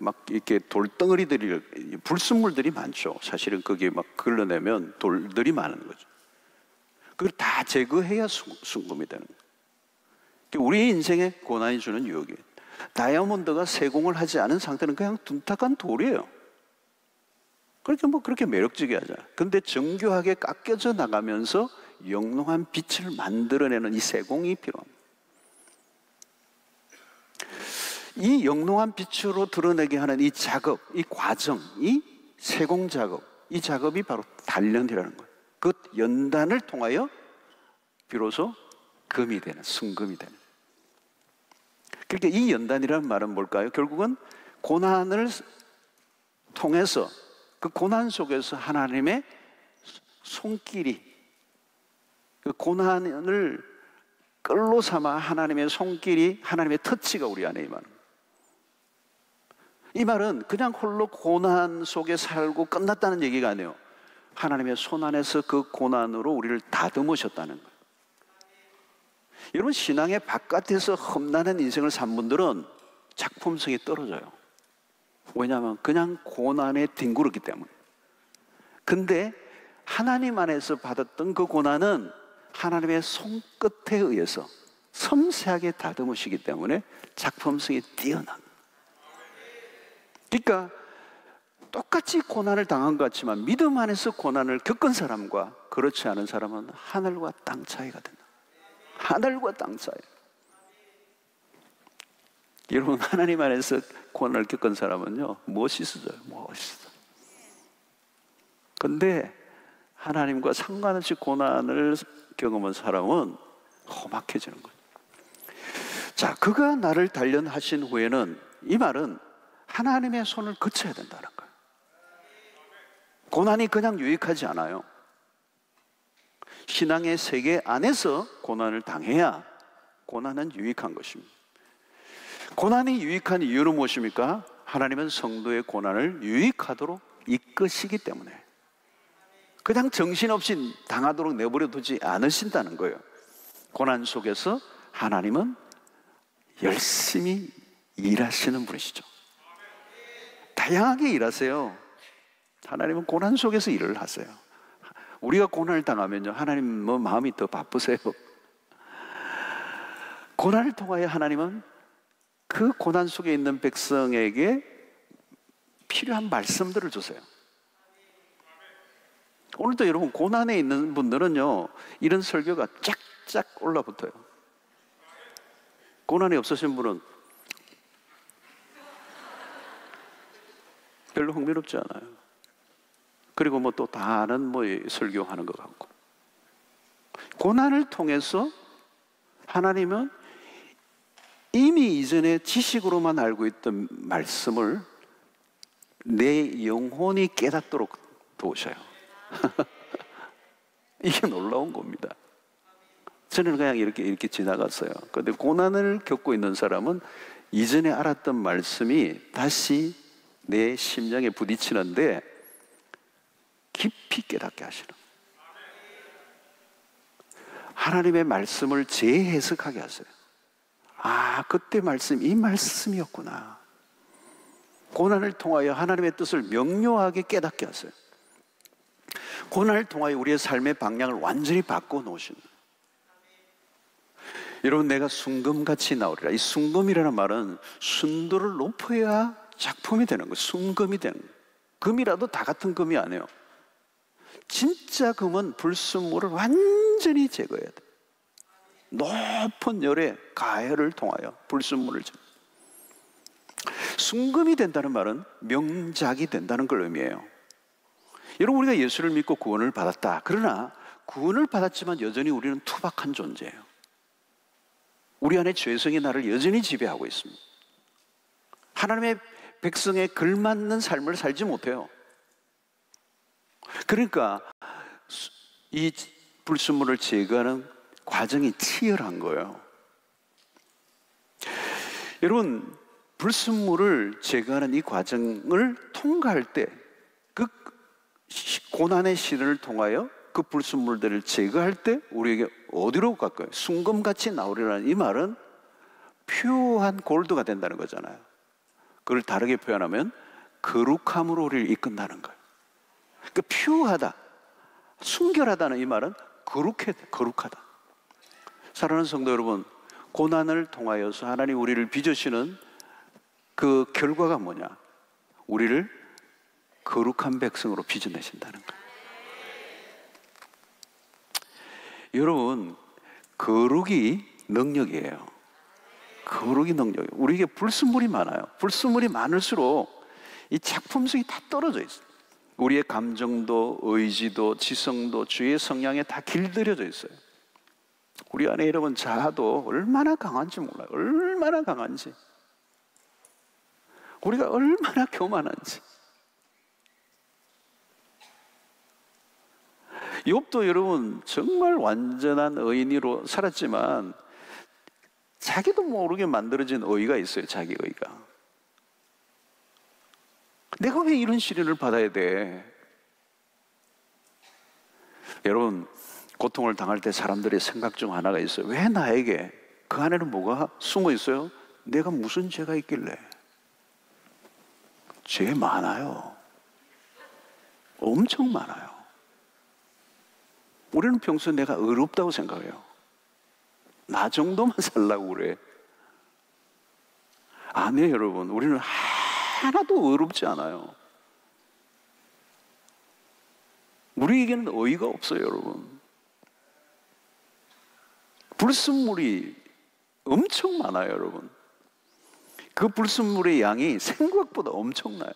막 이렇게 돌덩어리들이, 불순물들이 많죠. 사실은 거기에 막 걸러내면 돌들이 많은 거죠. 그걸 다 제거해야 순금이 되는 거예요. 우리 인생에 고난이 주는 유혹이에요. 다이아몬드가 세공을 하지 않은 상태는 그냥 둔탁한 돌이에요. 그렇게 매력적이하잖아요. 그런데 정교하게 깎여져 나가면서 영롱한 빛을 만들어내는 이 세공이 필요합니다. 이 영롱한 빛으로 드러내게 하는 이 작업, 이 과정, 이 세공 작업, 이 작업이 바로 단련이라는 거예요. 그 연단을 통하여 비로소 금이 되는, 순금이 되는. 그러니까 이 연단이라는 말은 뭘까요? 결국은 고난을 통해서, 그 고난 속에서 하나님의 손길이, 그 고난을 끌로 삼아 하나님의 손길이, 하나님의 터치가 우리 안에 임하는 거예요. 이 말은 그냥 홀로 고난 속에 살고 끝났다는 얘기가 아니에요. 하나님의 손 안에서 그 고난으로 우리를 다듬으셨다는 거예요. 여러분, 신앙의 바깥에서 험난한 인생을 산 분들은 작품성이 떨어져요. 왜냐하면 그냥 고난에 뒹굴었기 때문에. 근데 하나님 안에서 받았던 그 고난은 하나님의 손끝에 의해서 섬세하게 다듬으시기 때문에 작품성이 뛰어난. 그러니까 똑같이 고난을 당한 것 같지만 믿음 안에서 고난을 겪은 사람과 그렇지 않은 사람은 하늘과 땅 차이가 된다. 하늘과 땅 차이. 여러분, 하나님 안에서 고난을 겪은 사람은요, 멋있어져요. 멋있어. 근데 하나님과 상관없이 고난을 경험한 사람은 험악해지는 거예요. 자, 그가 나를 단련하신 후에는, 이 말은 하나님의 손을 거쳐야 된다는 거예요. 고난이 그냥 유익하지 않아요. 신앙의 세계 안에서 고난을 당해야 고난은 유익한 것입니다. 고난이 유익한 이유는 무엇입니까? 하나님은 성도의 고난을 유익하도록 이끄시기 때문에, 그냥 정신없이 당하도록 내버려 두지 않으신다는 거예요. 고난 속에서 하나님은 열심히 일하시는 분이시죠. 다양하게 일하세요. 하나님은 고난 속에서 일을 하세요. 우리가 고난을 당하면요, 하나님은 마음이 더 바쁘세요. 고난을 통하여 하나님은 그 고난 속에 있는 백성에게 필요한 말씀들을 주세요. 오늘도 여러분, 고난에 있는 분들은요, 이런 설교가 쫙쫙 올라붙어요. 고난이 없으신 분은 별로 흥미롭지 않아요. 그리고 뭐 또 다른 뭐 설교하는 것 같고. 고난을 통해서 하나님은 이미 이전에 지식으로만 알고 있던 말씀을 내 영혼이 깨닫도록 도우셔요. 이게 놀라운 겁니다. 저는 그냥 이렇게 지나갔어요. 그런데 고난을 겪고 있는 사람은 이전에 알았던 말씀이 다시 내 심령에 부딪히는데 깊이 깨닫게 하시는, 하나님의 말씀을 재해석하게 하세요. 아, 그때 말씀, 이 말씀이었구나. 고난을 통하여 하나님의 뜻을 명료하게 깨닫게 하세요. 고난을 통하여 우리의 삶의 방향을 완전히 바꿔놓으시는. 여러분, 내가 순금같이 나오리라. 이 순금이라는 말은 순도를 높여야 작품이 되는 거예요. 순금이 되는 거예요. 금이라도 다 같은 금이 아니에요. 진짜 금은 불순물을 완전히 제거해야 돼. 높은 열의 가열을 통하여 불순물을 제거. 순금이 된다는 말은 명작이 된다는 걸 의미해요. 여러분, 우리가 예수를 믿고 구원을 받았다. 그러나 구원을 받았지만 여전히 우리는 투박한 존재예요. 우리 안에 죄성이 나를 여전히 지배하고 있습니다. 하나님의 백성에 걸맞는 삶을 살지 못해요. 그러니까 이 불순물을 제거하는 과정이 치열한 거예요. 여러분, 불순물을 제거하는 이 과정을 통과할 때, 그 고난의 시련을 통하여 그 불순물들을 제거할 때 우리에게 어디로 갈까요? 순금같이 나오리라는 이 말은 퓨어한 골드가 된다는 거잖아요. 그걸 다르게 표현하면 거룩함으로 우리를 이끈다는 거예요. 그러니까 퓨어하다, 순결하다는 이 말은 거룩하다. 사랑하는 성도 여러분, 고난을 통하여서 하나님 우리를 빚으시는 그 결과가 뭐냐? 우리를 거룩한 백성으로 빚어내신다는 거예요. 여러분, 거룩이 능력이에요. 거룩이 능력이에요. 우리에게 불순물이 많아요. 불순물이 많을수록 이 작품성이 다 떨어져 있어요. 우리의 감정도, 의지도, 지성도 주의 성향에 다 길들여져 있어요. 우리 안에 여러분, 자아도 얼마나 강한지 몰라요. 얼마나 강한지. 우리가 얼마나 교만한지. 욥도 여러분 정말 완전한 의인으로 살았지만 자기도 모르게 만들어진 의가 있어요. 자기 의가. 내가 왜 이런 시련을 받아야 돼? 여러분, 고통을 당할 때 사람들의 생각 중 하나가 있어요. 왜 나에게? 그 안에는 뭐가 숨어 있어요? 내가 무슨 죄가 있길래? 죄 많아요. 엄청 많아요. 우리는 평소에 내가 의롭다고 생각해요. 나 정도만 살라고 그래. 아니에요, 여러분. 우리는 하나도 의롭지 않아요. 우리에게는 어이가 없어요, 여러분. 불순물이 엄청 많아요, 여러분. 그 불순물의 양이 생각보다 엄청나요.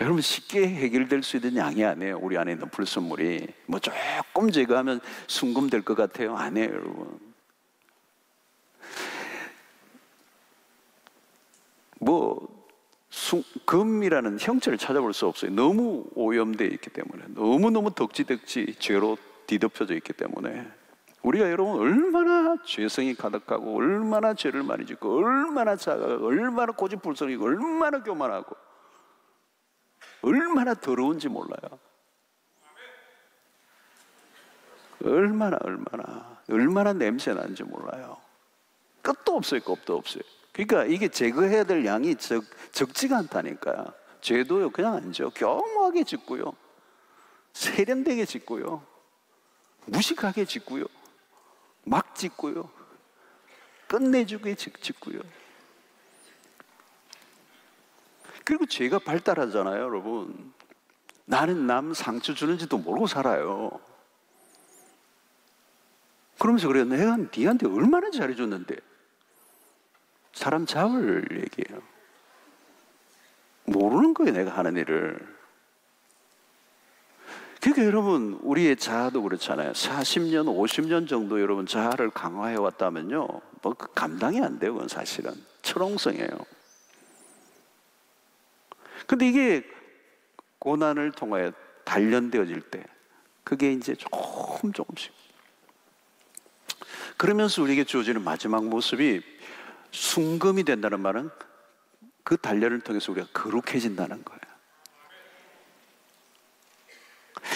여러분, 쉽게 해결될 수 있는 양이 아니에요. 우리 안에 있는 불순물이 뭐 조금 제거하면 순금될 것 같아요. 아니에요, 여러분. 금이라는 형체를 찾아볼 수 없어요. 너무 오염되어 있기 때문에, 너무너무 덕지덕지 죄로 뒤덮여져 있기 때문에. 우리가 여러분 얼마나 죄성이 가득하고, 얼마나 죄를 많이 짓고, 얼마나 작아가고, 얼마나 고집불성이고, 얼마나 교만하고, 얼마나 더러운지 몰라요. 얼마나 냄새 나는지 몰라요. 끝도 없어요. 끝도 없어요. 그러니까 이게 제거해야 될 양이 적지가 않다니까요. 죄도요, 그냥 안 져. 교묘하게 짓고요, 세련되게 짓고요, 무식하게 짓고요, 막 짓고요, 끝내주게 짓고요. 그리고 죄가 발달하잖아요, 여러분. 나는 남 상처 주는지도 모르고 살아요. 그러면서 그래요. 내가 니한테 얼마나 잘해줬는데. 사람 잡을 얘기예요. 모르는 거예요, 내가 하는 일을. 그러니까 여러분, 우리의 자아도 그렇잖아요. 40년, 50년 정도 여러분 자아를 강화해 왔다면요, 뭐 감당이 안 돼요. 그건 사실은 철옹성이에요. 근데 이게 고난을 통하여 단련되어질 때, 그게 이제 조금씩 그러면서 우리에게 주어지는 마지막 모습이 순금이 된다는 말은 그 단련을 통해서 우리가 거룩해진다는 거예요.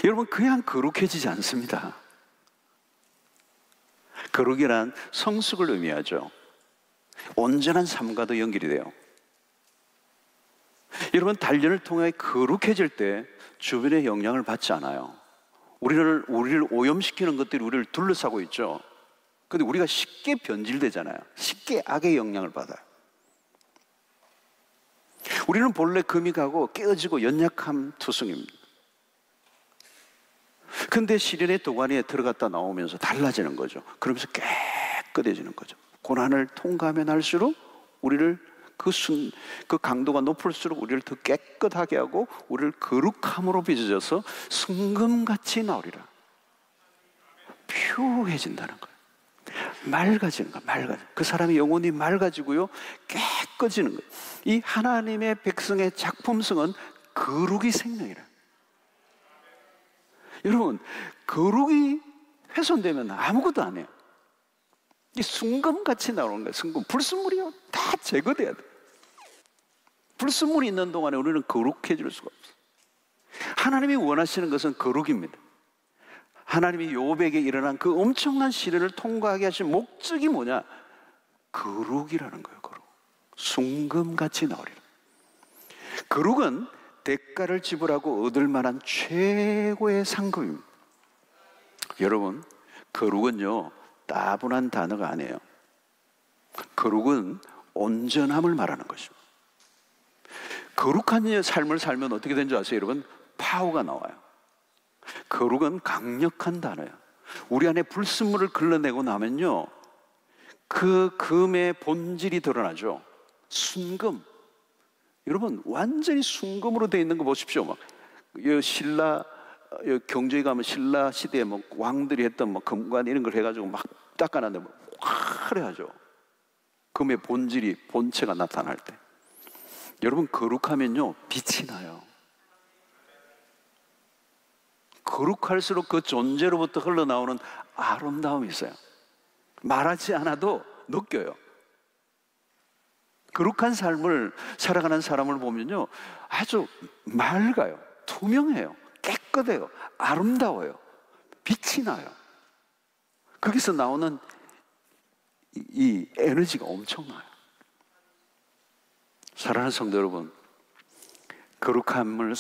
여러분, 그냥 거룩해지지 않습니다. 거룩이란 성숙을 의미하죠. 온전한 삶과도 연결이 돼요. 여러분, 단련을 통해 거룩해질 때 주변의 영향을 받지 않아요. 우리를 오염시키는 것들이 우리를 둘러싸고 있죠. 근데 우리가 쉽게 변질되잖아요. 쉽게 악의 영향을 받아요. 우리는 본래 금이 가고 깨어지고 연약한 투성입니다. 근데 시련의 도가니에 들어갔다 나오면서 달라지는 거죠. 그러면서 깨끗해지는 거죠. 고난을 통과하면 할수록 우리를 그 강도가 높을수록 우리를 더 깨끗하게 하고, 우리를 거룩함으로 빚어져서 순금같이 나오리라. 퓨해진다는 거예요. 맑아지는 거예요. 그 사람이 영혼이 맑아지고요, 깨끗해지는 거예요. 이 하나님의 백성의 작품성은 거룩이 생명이라. 여러분, 거룩이 훼손되면 아무것도 안 해요. 이 순금같이 나오는 거예요. 순금, 불순물이요, 다 제거돼야 돼요. 불순물이 있는 동안에 우리는 거룩해질 수가 없어요. 하나님이 원하시는 것은 거룩입니다. 하나님이 욥에게 일어난 그 엄청난 시련을 통과하게 하신 목적이 뭐냐? 거룩이라는 거예요. 거룩. 순금같이 나오리라. 거룩은 대가를 지불하고 얻을 만한 최고의 상급입니다. 여러분, 거룩은요, 따분한 단어가 아니에요. 거룩은 온전함을 말하는 것입니다. 거룩한 삶을 살면 어떻게 되는 줄 아세요, 여러분? 파워가 나와요. 거룩은 강력한 단어예요. 우리 안에 불순물을 걸러내고 나면요, 그 금의 본질이 드러나죠. 순금. 여러분, 완전히 순금으로 되어 있는 거 보십시오. 막 신라 경주에 가면 신라 시대에 뭐 왕들이 했던 뭐 금관 이런 걸 해가지고 막 닦아놨는데 뭐 화려하죠. 금의 본체가 나타날 때. 여러분, 거룩하면요, 빛이 나요. 거룩할수록 그 존재로부터 흘러나오는 아름다움이 있어요. 말하지 않아도 느껴요. 거룩한 삶을 살아가는 사람을 보면요, 아주 맑아요. 투명해요. 깨끗해요. 아름다워요. 빛이 나요. 거기서 나오는 이 에너지가 엄청나요. 사랑하는 성도 여러분, 거룩함을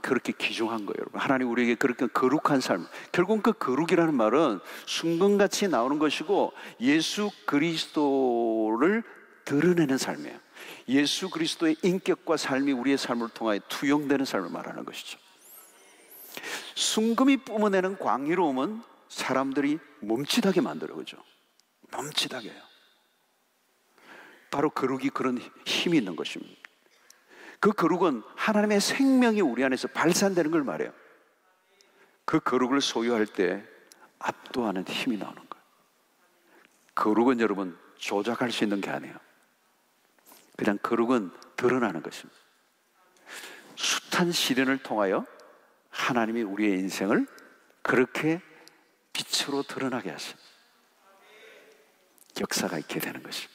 그렇게 귀중한 거예요, 여러분. 하나님 우리에게 그렇게 거룩한 삶, 결국 그 거룩이라는 말은 순금같이 나오는 것이고 예수 그리스도를 드러내는 삶이에요. 예수 그리스도의 인격과 삶이 우리의 삶을 통하여 투영되는 삶을 말하는 것이죠. 순금이 뿜어내는 광의로움은 사람들이 멈칫하게 만들어요. 그죠? 멈칫하게 해요. 바로 거룩이 그런 힘이 있는 것입니다. 그 거룩은 하나님의 생명이 우리 안에서 발산되는 걸 말해요. 그 거룩을 소유할 때 압도하는 힘이 나오는 거예요. 거룩은 여러분 조작할 수 있는 게 아니에요. 그냥 거룩은 드러나는 것입니다. 숱한 시련을 통하여 하나님이 우리의 인생을 그렇게 빛으로 드러나게 하신 역사가 있게 되는 것입니다.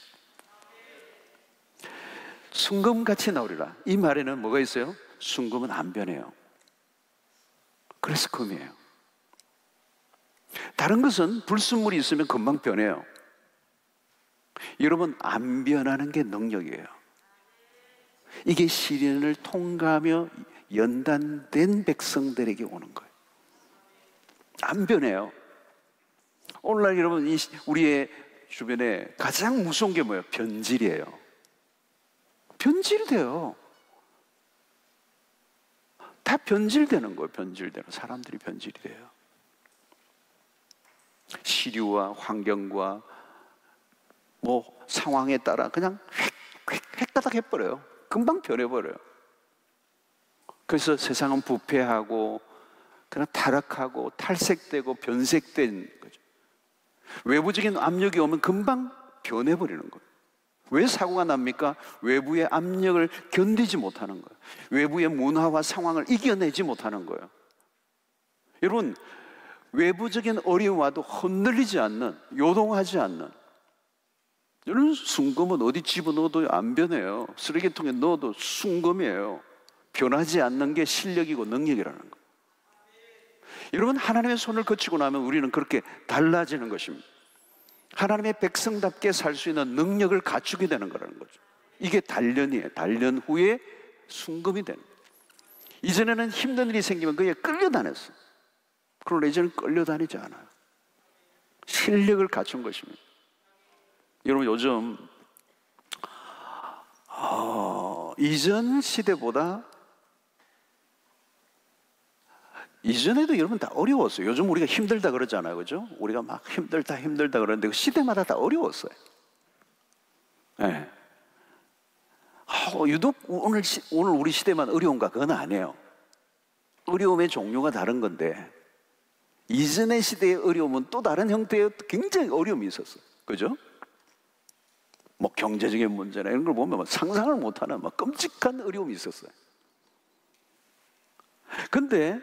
순금같이 나오리라. 이 말에는 뭐가 있어요? 순금은 안 변해요. 그래서 금이에요. 다른 것은 불순물이 있으면 금방 변해요. 여러분, 안 변하는 게 능력이에요. 이게 시련을 통과하며 연단된 백성들에게 오는 거예요. 안 변해요. 오늘날 여러분, 우리의 주변에 가장 무서운 게 뭐예요? 변질이에요. 변질돼요. 다 변질되는 거예요. 변질되는 사람들이 변질이 돼요. 시류와 환경과 뭐 상황에 따라 그냥 획가닥 해버려요. 금방 변해버려요. 그래서 세상은 부패하고 그냥 타락하고 탈색되고 변색된 거죠. 외부적인 압력이 오면 금방 변해버리는 거예요. 왜 사고가 납니까? 외부의 압력을 견디지 못하는 거예요. 외부의 문화와 상황을 이겨내지 못하는 거예요. 여러분, 외부적인 어려움 와도 흔들리지 않는, 요동하지 않는, 여러분, 순금은 어디 집어넣어도 안 변해요. 쓰레기통에 넣어도 순금이에요. 변하지 않는 게 실력이고 능력이라는 거예요. 여러분, 하나님의 손을 거치고 나면 우리는 그렇게 달라지는 것입니다. 하나님의 백성답게 살 수 있는 능력을 갖추게 되는 거라는 거죠. 이게 단련이에요. 단련 후에 순금이 되는 거예요. 이전에는 힘든 일이 생기면 그게 끌려다녔어요. 그러나 이제는 끌려다니지 않아요. 실력을 갖춘 것입니다. 여러분, 요즘 이전 시대보다, 이전에도 여러분 다 어려웠어요. 요즘 우리가 힘들다 그러잖아요. 그죠? 우리가 막 힘들다 그러는데 그 시대마다 다 어려웠어요. 네. 유독 오늘 우리 시대만 어려운가? 그건 아니에요. 어려움의 종류가 다른 건데, 이전의 시대의 어려움은 또 다른 형태의 굉장히 어려움이 있었어요. 그죠? 뭐 경제적인 문제나 이런 걸 보면 상상을 못하는 막 끔찍한 어려움이 있었어요. 근데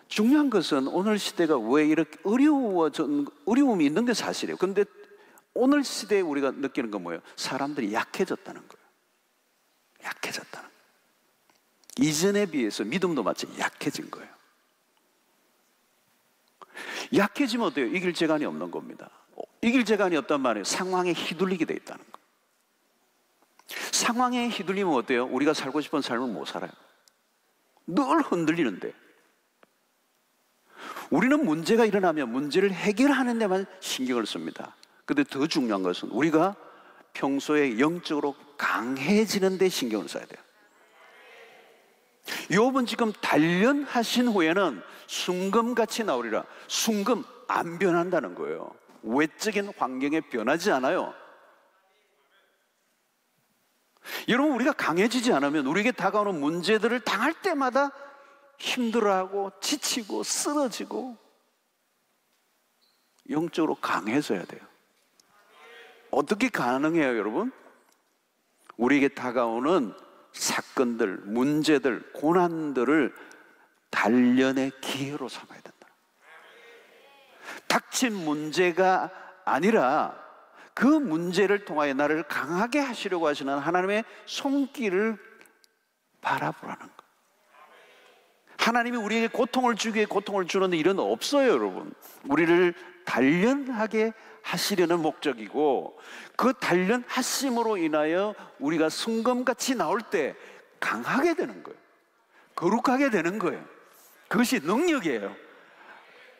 중요한 것은 오늘 시대가 왜 이렇게 어려움이 있는 게 사실이에요. 근데 오늘 시대에 우리가 느끼는 건 뭐예요? 사람들이 약해졌다는 거예요. 약해졌다는 거예요. 이전에 비해서 믿음도 마치 약해진 거예요. 약해지면 어때요? 이길 재간이 없는 겁니다. 이길 재간이 없단 말이에요. 상황에 휘둘리게 돼 있다는 거예요. 상황에 휘둘리면 어때요? 우리가 살고 싶은 삶을 못 살아요. 늘 흔들리는데, 우리는 문제가 일어나면 문제를 해결하는 데만 신경을 씁니다. 근데 더 중요한 것은 우리가 평소에 영적으로 강해지는 데 신경을 써야 돼요. 욥은 지금 단련하신 후에는 순금같이 나오리라. 순금 안 변한다는 거예요. 외적인 환경에 변하지 않아요. 여러분, 우리가 강해지지 않으면 우리에게 다가오는 문제들을 당할 때마다 힘들어하고 지치고 쓰러지고, 영적으로 강해져야 돼요. 어떻게 가능해요, 여러분? 우리에게 다가오는 사건들, 문제들, 고난들을 단련의 기회로 삼아야 된다. 닥친 문제가 아니라 그 문제를 통하여 나를 강하게 하시려고 하시는 하나님의 손길을 바라보라는 것. 하나님이 우리에게 고통을 주기 위해 고통을 주는 일은 없어요, 여러분. 우리를 단련하게 하시려는 목적이고, 그 단련하심으로 인하여 우리가 순금같이 나올 때 강하게 되는 거예요. 거룩하게 되는 거예요. 그것이 능력이에요.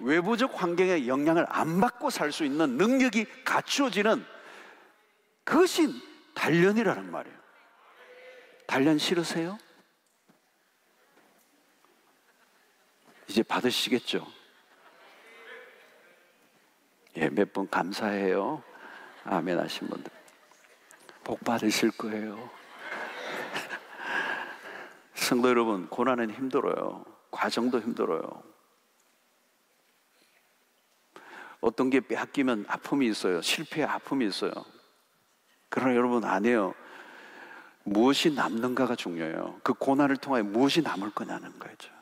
외부적 환경의 영향을 안 받고 살 수 있는 능력이 갖추어지는, 그것이 단련이라는 말이에요. 단련 싫으세요? 이제 받으시겠죠? 예, 몇 번 감사해요. 아멘 하신 분들. 복 받으실 거예요. 성도 여러분, 고난은 힘들어요. 과정도 힘들어요. 어떤 게 빼앗기면 아픔이 있어요. 실패의 아픔이 있어요. 그러나 여러분 아니에요. 무엇이 남는가가 중요해요. 그 고난을 통하여 무엇이 남을 거냐는 거죠.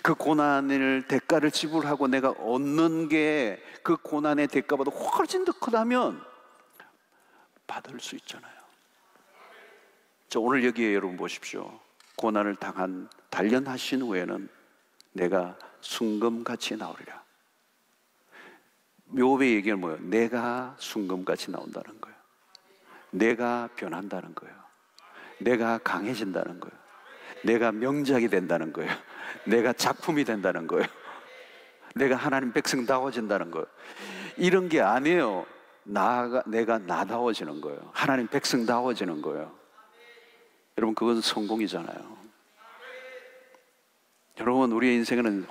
그 고난을 대가를 지불하고 내가 얻는 게 그 고난의 대가보다 훨씬 더 크다면 받을 수 있잖아요. 저 오늘 여기에 여러분 보십시오. 고난을 당한 단련하신 후에는 내가 순금같이 나오리라. 욥의 얘기는 뭐예요? 내가 순금같이 나온다는 거예요. 내가 변한다는 거예요. 내가 강해진다는 거예요. 내가 명작이 된다는 거예요. 내가 작품이 된다는 거예요. 내가 하나님 백성다워진다는 거예요. 이런 게 아니에요. 내가 나다워지는 거예요. 하나님 백성다워지는 거예요. 여러분 그건 성공이잖아요. 여러분 우리의 인생에는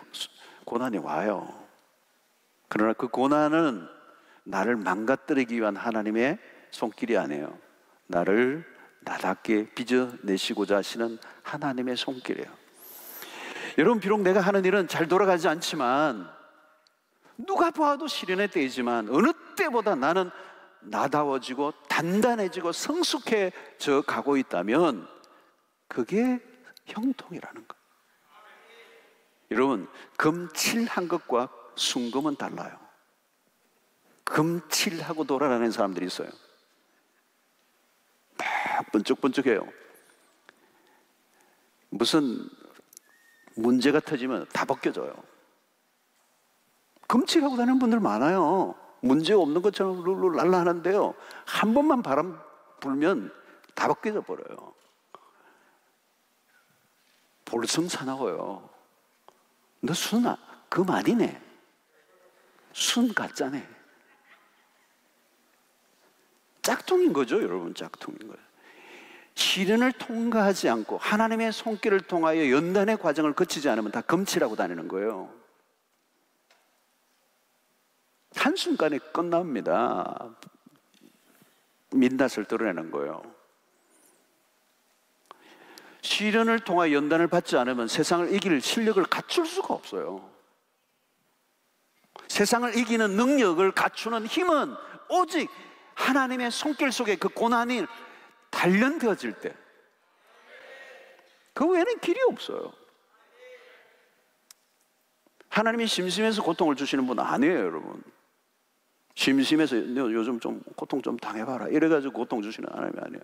고난이 와요. 그러나 그 고난은 나를 망가뜨리기 위한 하나님의 손길이 아니에요. 나를 나답게 빚어내시고자 하시는 하나님의 손길이에요. 여러분 비록 내가 하는 일은 잘 돌아가지 않지만 누가 봐도 시련의 때이지만 어느 때보다 나는 나다워지고 단단해지고 성숙해져 가고 있다면 그게 형통이라는 것. 여러분 금칠한 것과 순금은 달라요. 금칠하고 돌아다니는 사람들이 있어요. 막 번쩍번쩍해요. 무슨 문제가 터지면 다 벗겨져요. 금칠하고 다니는 분들 많아요. 문제 없는 것처럼 룰루랄라 하는데요, 한 번만 바람 불면 다 벗겨져 버려요. 볼성사나워요. 너 금 아니네. 순 가짜네. 짝퉁인 거죠, 여러분. 짝퉁인 거예요. 시련을 통과하지 않고 하나님의 손길을 통하여 연단의 과정을 거치지 않으면 다 금칠하고 다니는 거예요. 한순간에 끝납니다. 민낯을 드러내는 거예요. 시련을 통하여 연단을 받지 않으면 세상을 이길 실력을 갖출 수가 없어요. 세상을 이기는 능력을 갖추는 힘은 오직 하나님의 손길 속에 그 고난이 단련되어질 때, 그 외에는 길이 없어요. 하나님이 심심해서 고통을 주시는 분 아니에요, 여러분. 심심해서 너 요즘 좀 고통 좀 당해봐라 이래가지고 고통 주시는 하나님이 아니에요.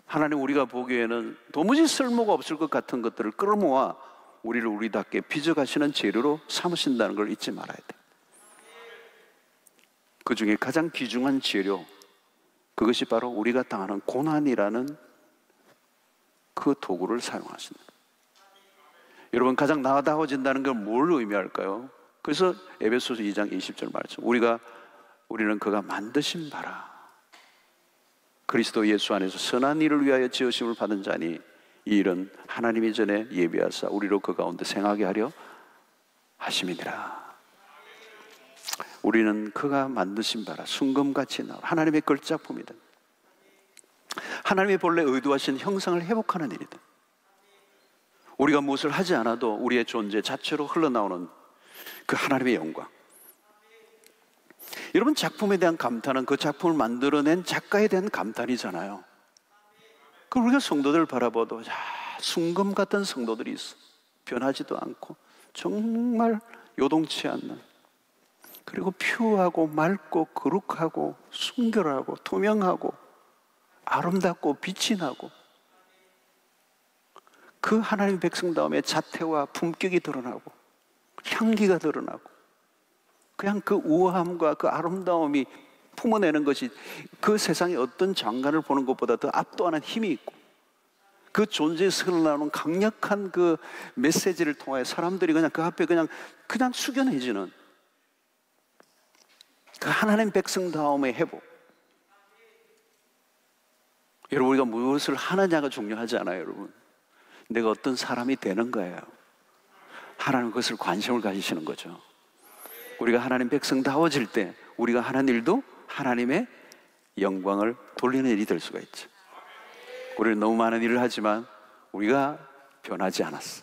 하나님 우리가 보기에는 도무지 쓸모가 없을 것 같은 것들을 끌어모아 우리를 우리답게 빚어가시는 재료로 삼으신다는 걸 잊지 말아야 돼요. 그 중에 가장 귀중한 재료, 그것이 바로 우리가 당하는 고난이라는 그 도구를 사용하신다. 여러분 가장 나다워진다는 건 뭘 의미할까요? 그래서 에베소서 2장 20절 말씀, 우리는 그가 만드신 바라 그리스도 예수 안에서 선한 일을 위하여 지으심을 받은 자니 이 일은 하나님이 전에 예비하사 우리로 그 가운데 생하게 하려 하심이니라. 우리는 그가 만드신 바라 순금같이 나와 하나님의 걸작품이다. 하나님의 본래 의도하신 형상을 회복하는 일이다. 우리가 무엇을 하지 않아도 우리의 존재 자체로 흘러나오는 그 하나님의 영광. 여러분 작품에 대한 감탄은 그 작품을 만들어낸 작가에 대한 감탄이잖아요. 그 우리가 성도들을 바라봐도 순금 같은 성도들이 있어. 변하지도 않고 정말 요동치 않는, 그리고 퓨하고 맑고 거룩하고 순결하고 투명하고 아름답고 빛이 나고 그 하나님의 백성다움의 자태와 품격이 드러나고 향기가 드러나고 그냥 그 우아함과 그 아름다움이 품어내는 것이 그 세상의 어떤 장관을 보는 것보다 더 압도하는 힘이 있고 그 존재에서 흘러나오는 강력한 그 메시지를 통하여 사람들이 그냥 그 앞에 그냥 숙연해지는 그 하나님 백성다움의 회복. 여러분, 우리가 무엇을 하느냐가 중요하지 않아요, 여러분. 내가 어떤 사람이 되는 거예요. 하나님 그것을 관심을 가지시는 거죠. 우리가 하나님 백성다워질 때 우리가 하는 일도 하나님의 영광을 돌리는 일이 될 수가 있죠. 우리는 너무 많은 일을 하지만 우리가 변하지 않았어.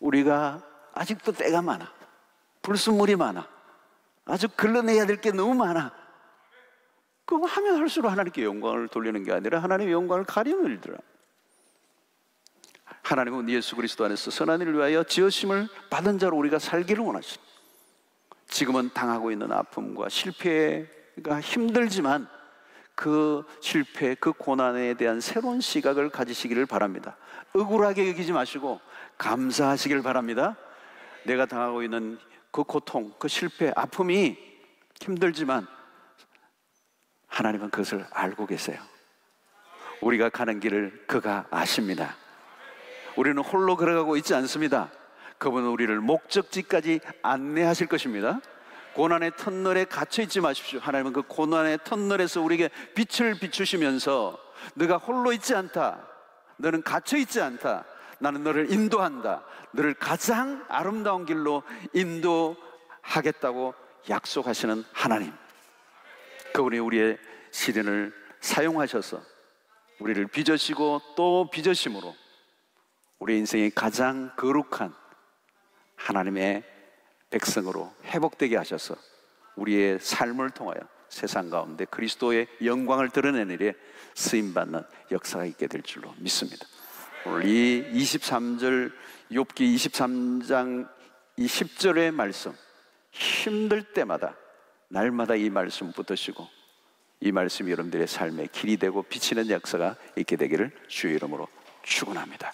우리가 아직도 때가 많아. 불순물이 많아. 아주 걸러내야 될 게 너무 많아. 그럼 하면 할수록 하나님께 영광을 돌리는 게 아니라 하나님의 영광을 가리는 일들아. 하나님은 예수 그리스도 안에서 선한 일을 위하여 지으심을 받은 자로 우리가 살기를 원하십니다. 지금은 당하고 있는 아픔과 실패가 힘들지만 그 실패, 그 고난에 대한 새로운 시각을 가지시기를 바랍니다. 억울하게 여기지 마시고 감사하시길 바랍니다. 내가 당하고 있는 그 고통, 그 실패, 아픔이 힘들지만 하나님은 그것을 알고 계세요. 우리가 가는 길을 그가 아십니다. 우리는 홀로 걸어가고 있지 않습니다. 그분은 우리를 목적지까지 안내하실 것입니다. 고난의 터널에 갇혀 있지 마십시오. 하나님은 그 고난의 터널에서 우리에게 빛을 비추시면서 너가 홀로 있지 않다. 너는 갇혀 있지 않다. 나는 너를 인도한다. 너를 가장 아름다운 길로 인도하겠다고 약속하시는 하나님. 그분이 우리의 시련을 사용하셔서 우리를 빚으시고 또 빚으심으로 우리 인생의 가장 거룩한 하나님의 백성으로 회복되게 하셔서 우리의 삶을 통하여 세상 가운데 그리스도의 영광을 드러내는 일에 쓰임받는 역사가 있게 될 줄로 믿습니다. 오늘 이 23절 욥기 23장 이 10절의 말씀, 힘들 때마다 날마다 이 말씀 붙드시고 이 말씀이 여러분들의 삶의 길이 되고 비치는 역사가 있게 되기를 주의 이름으로 축원합니다.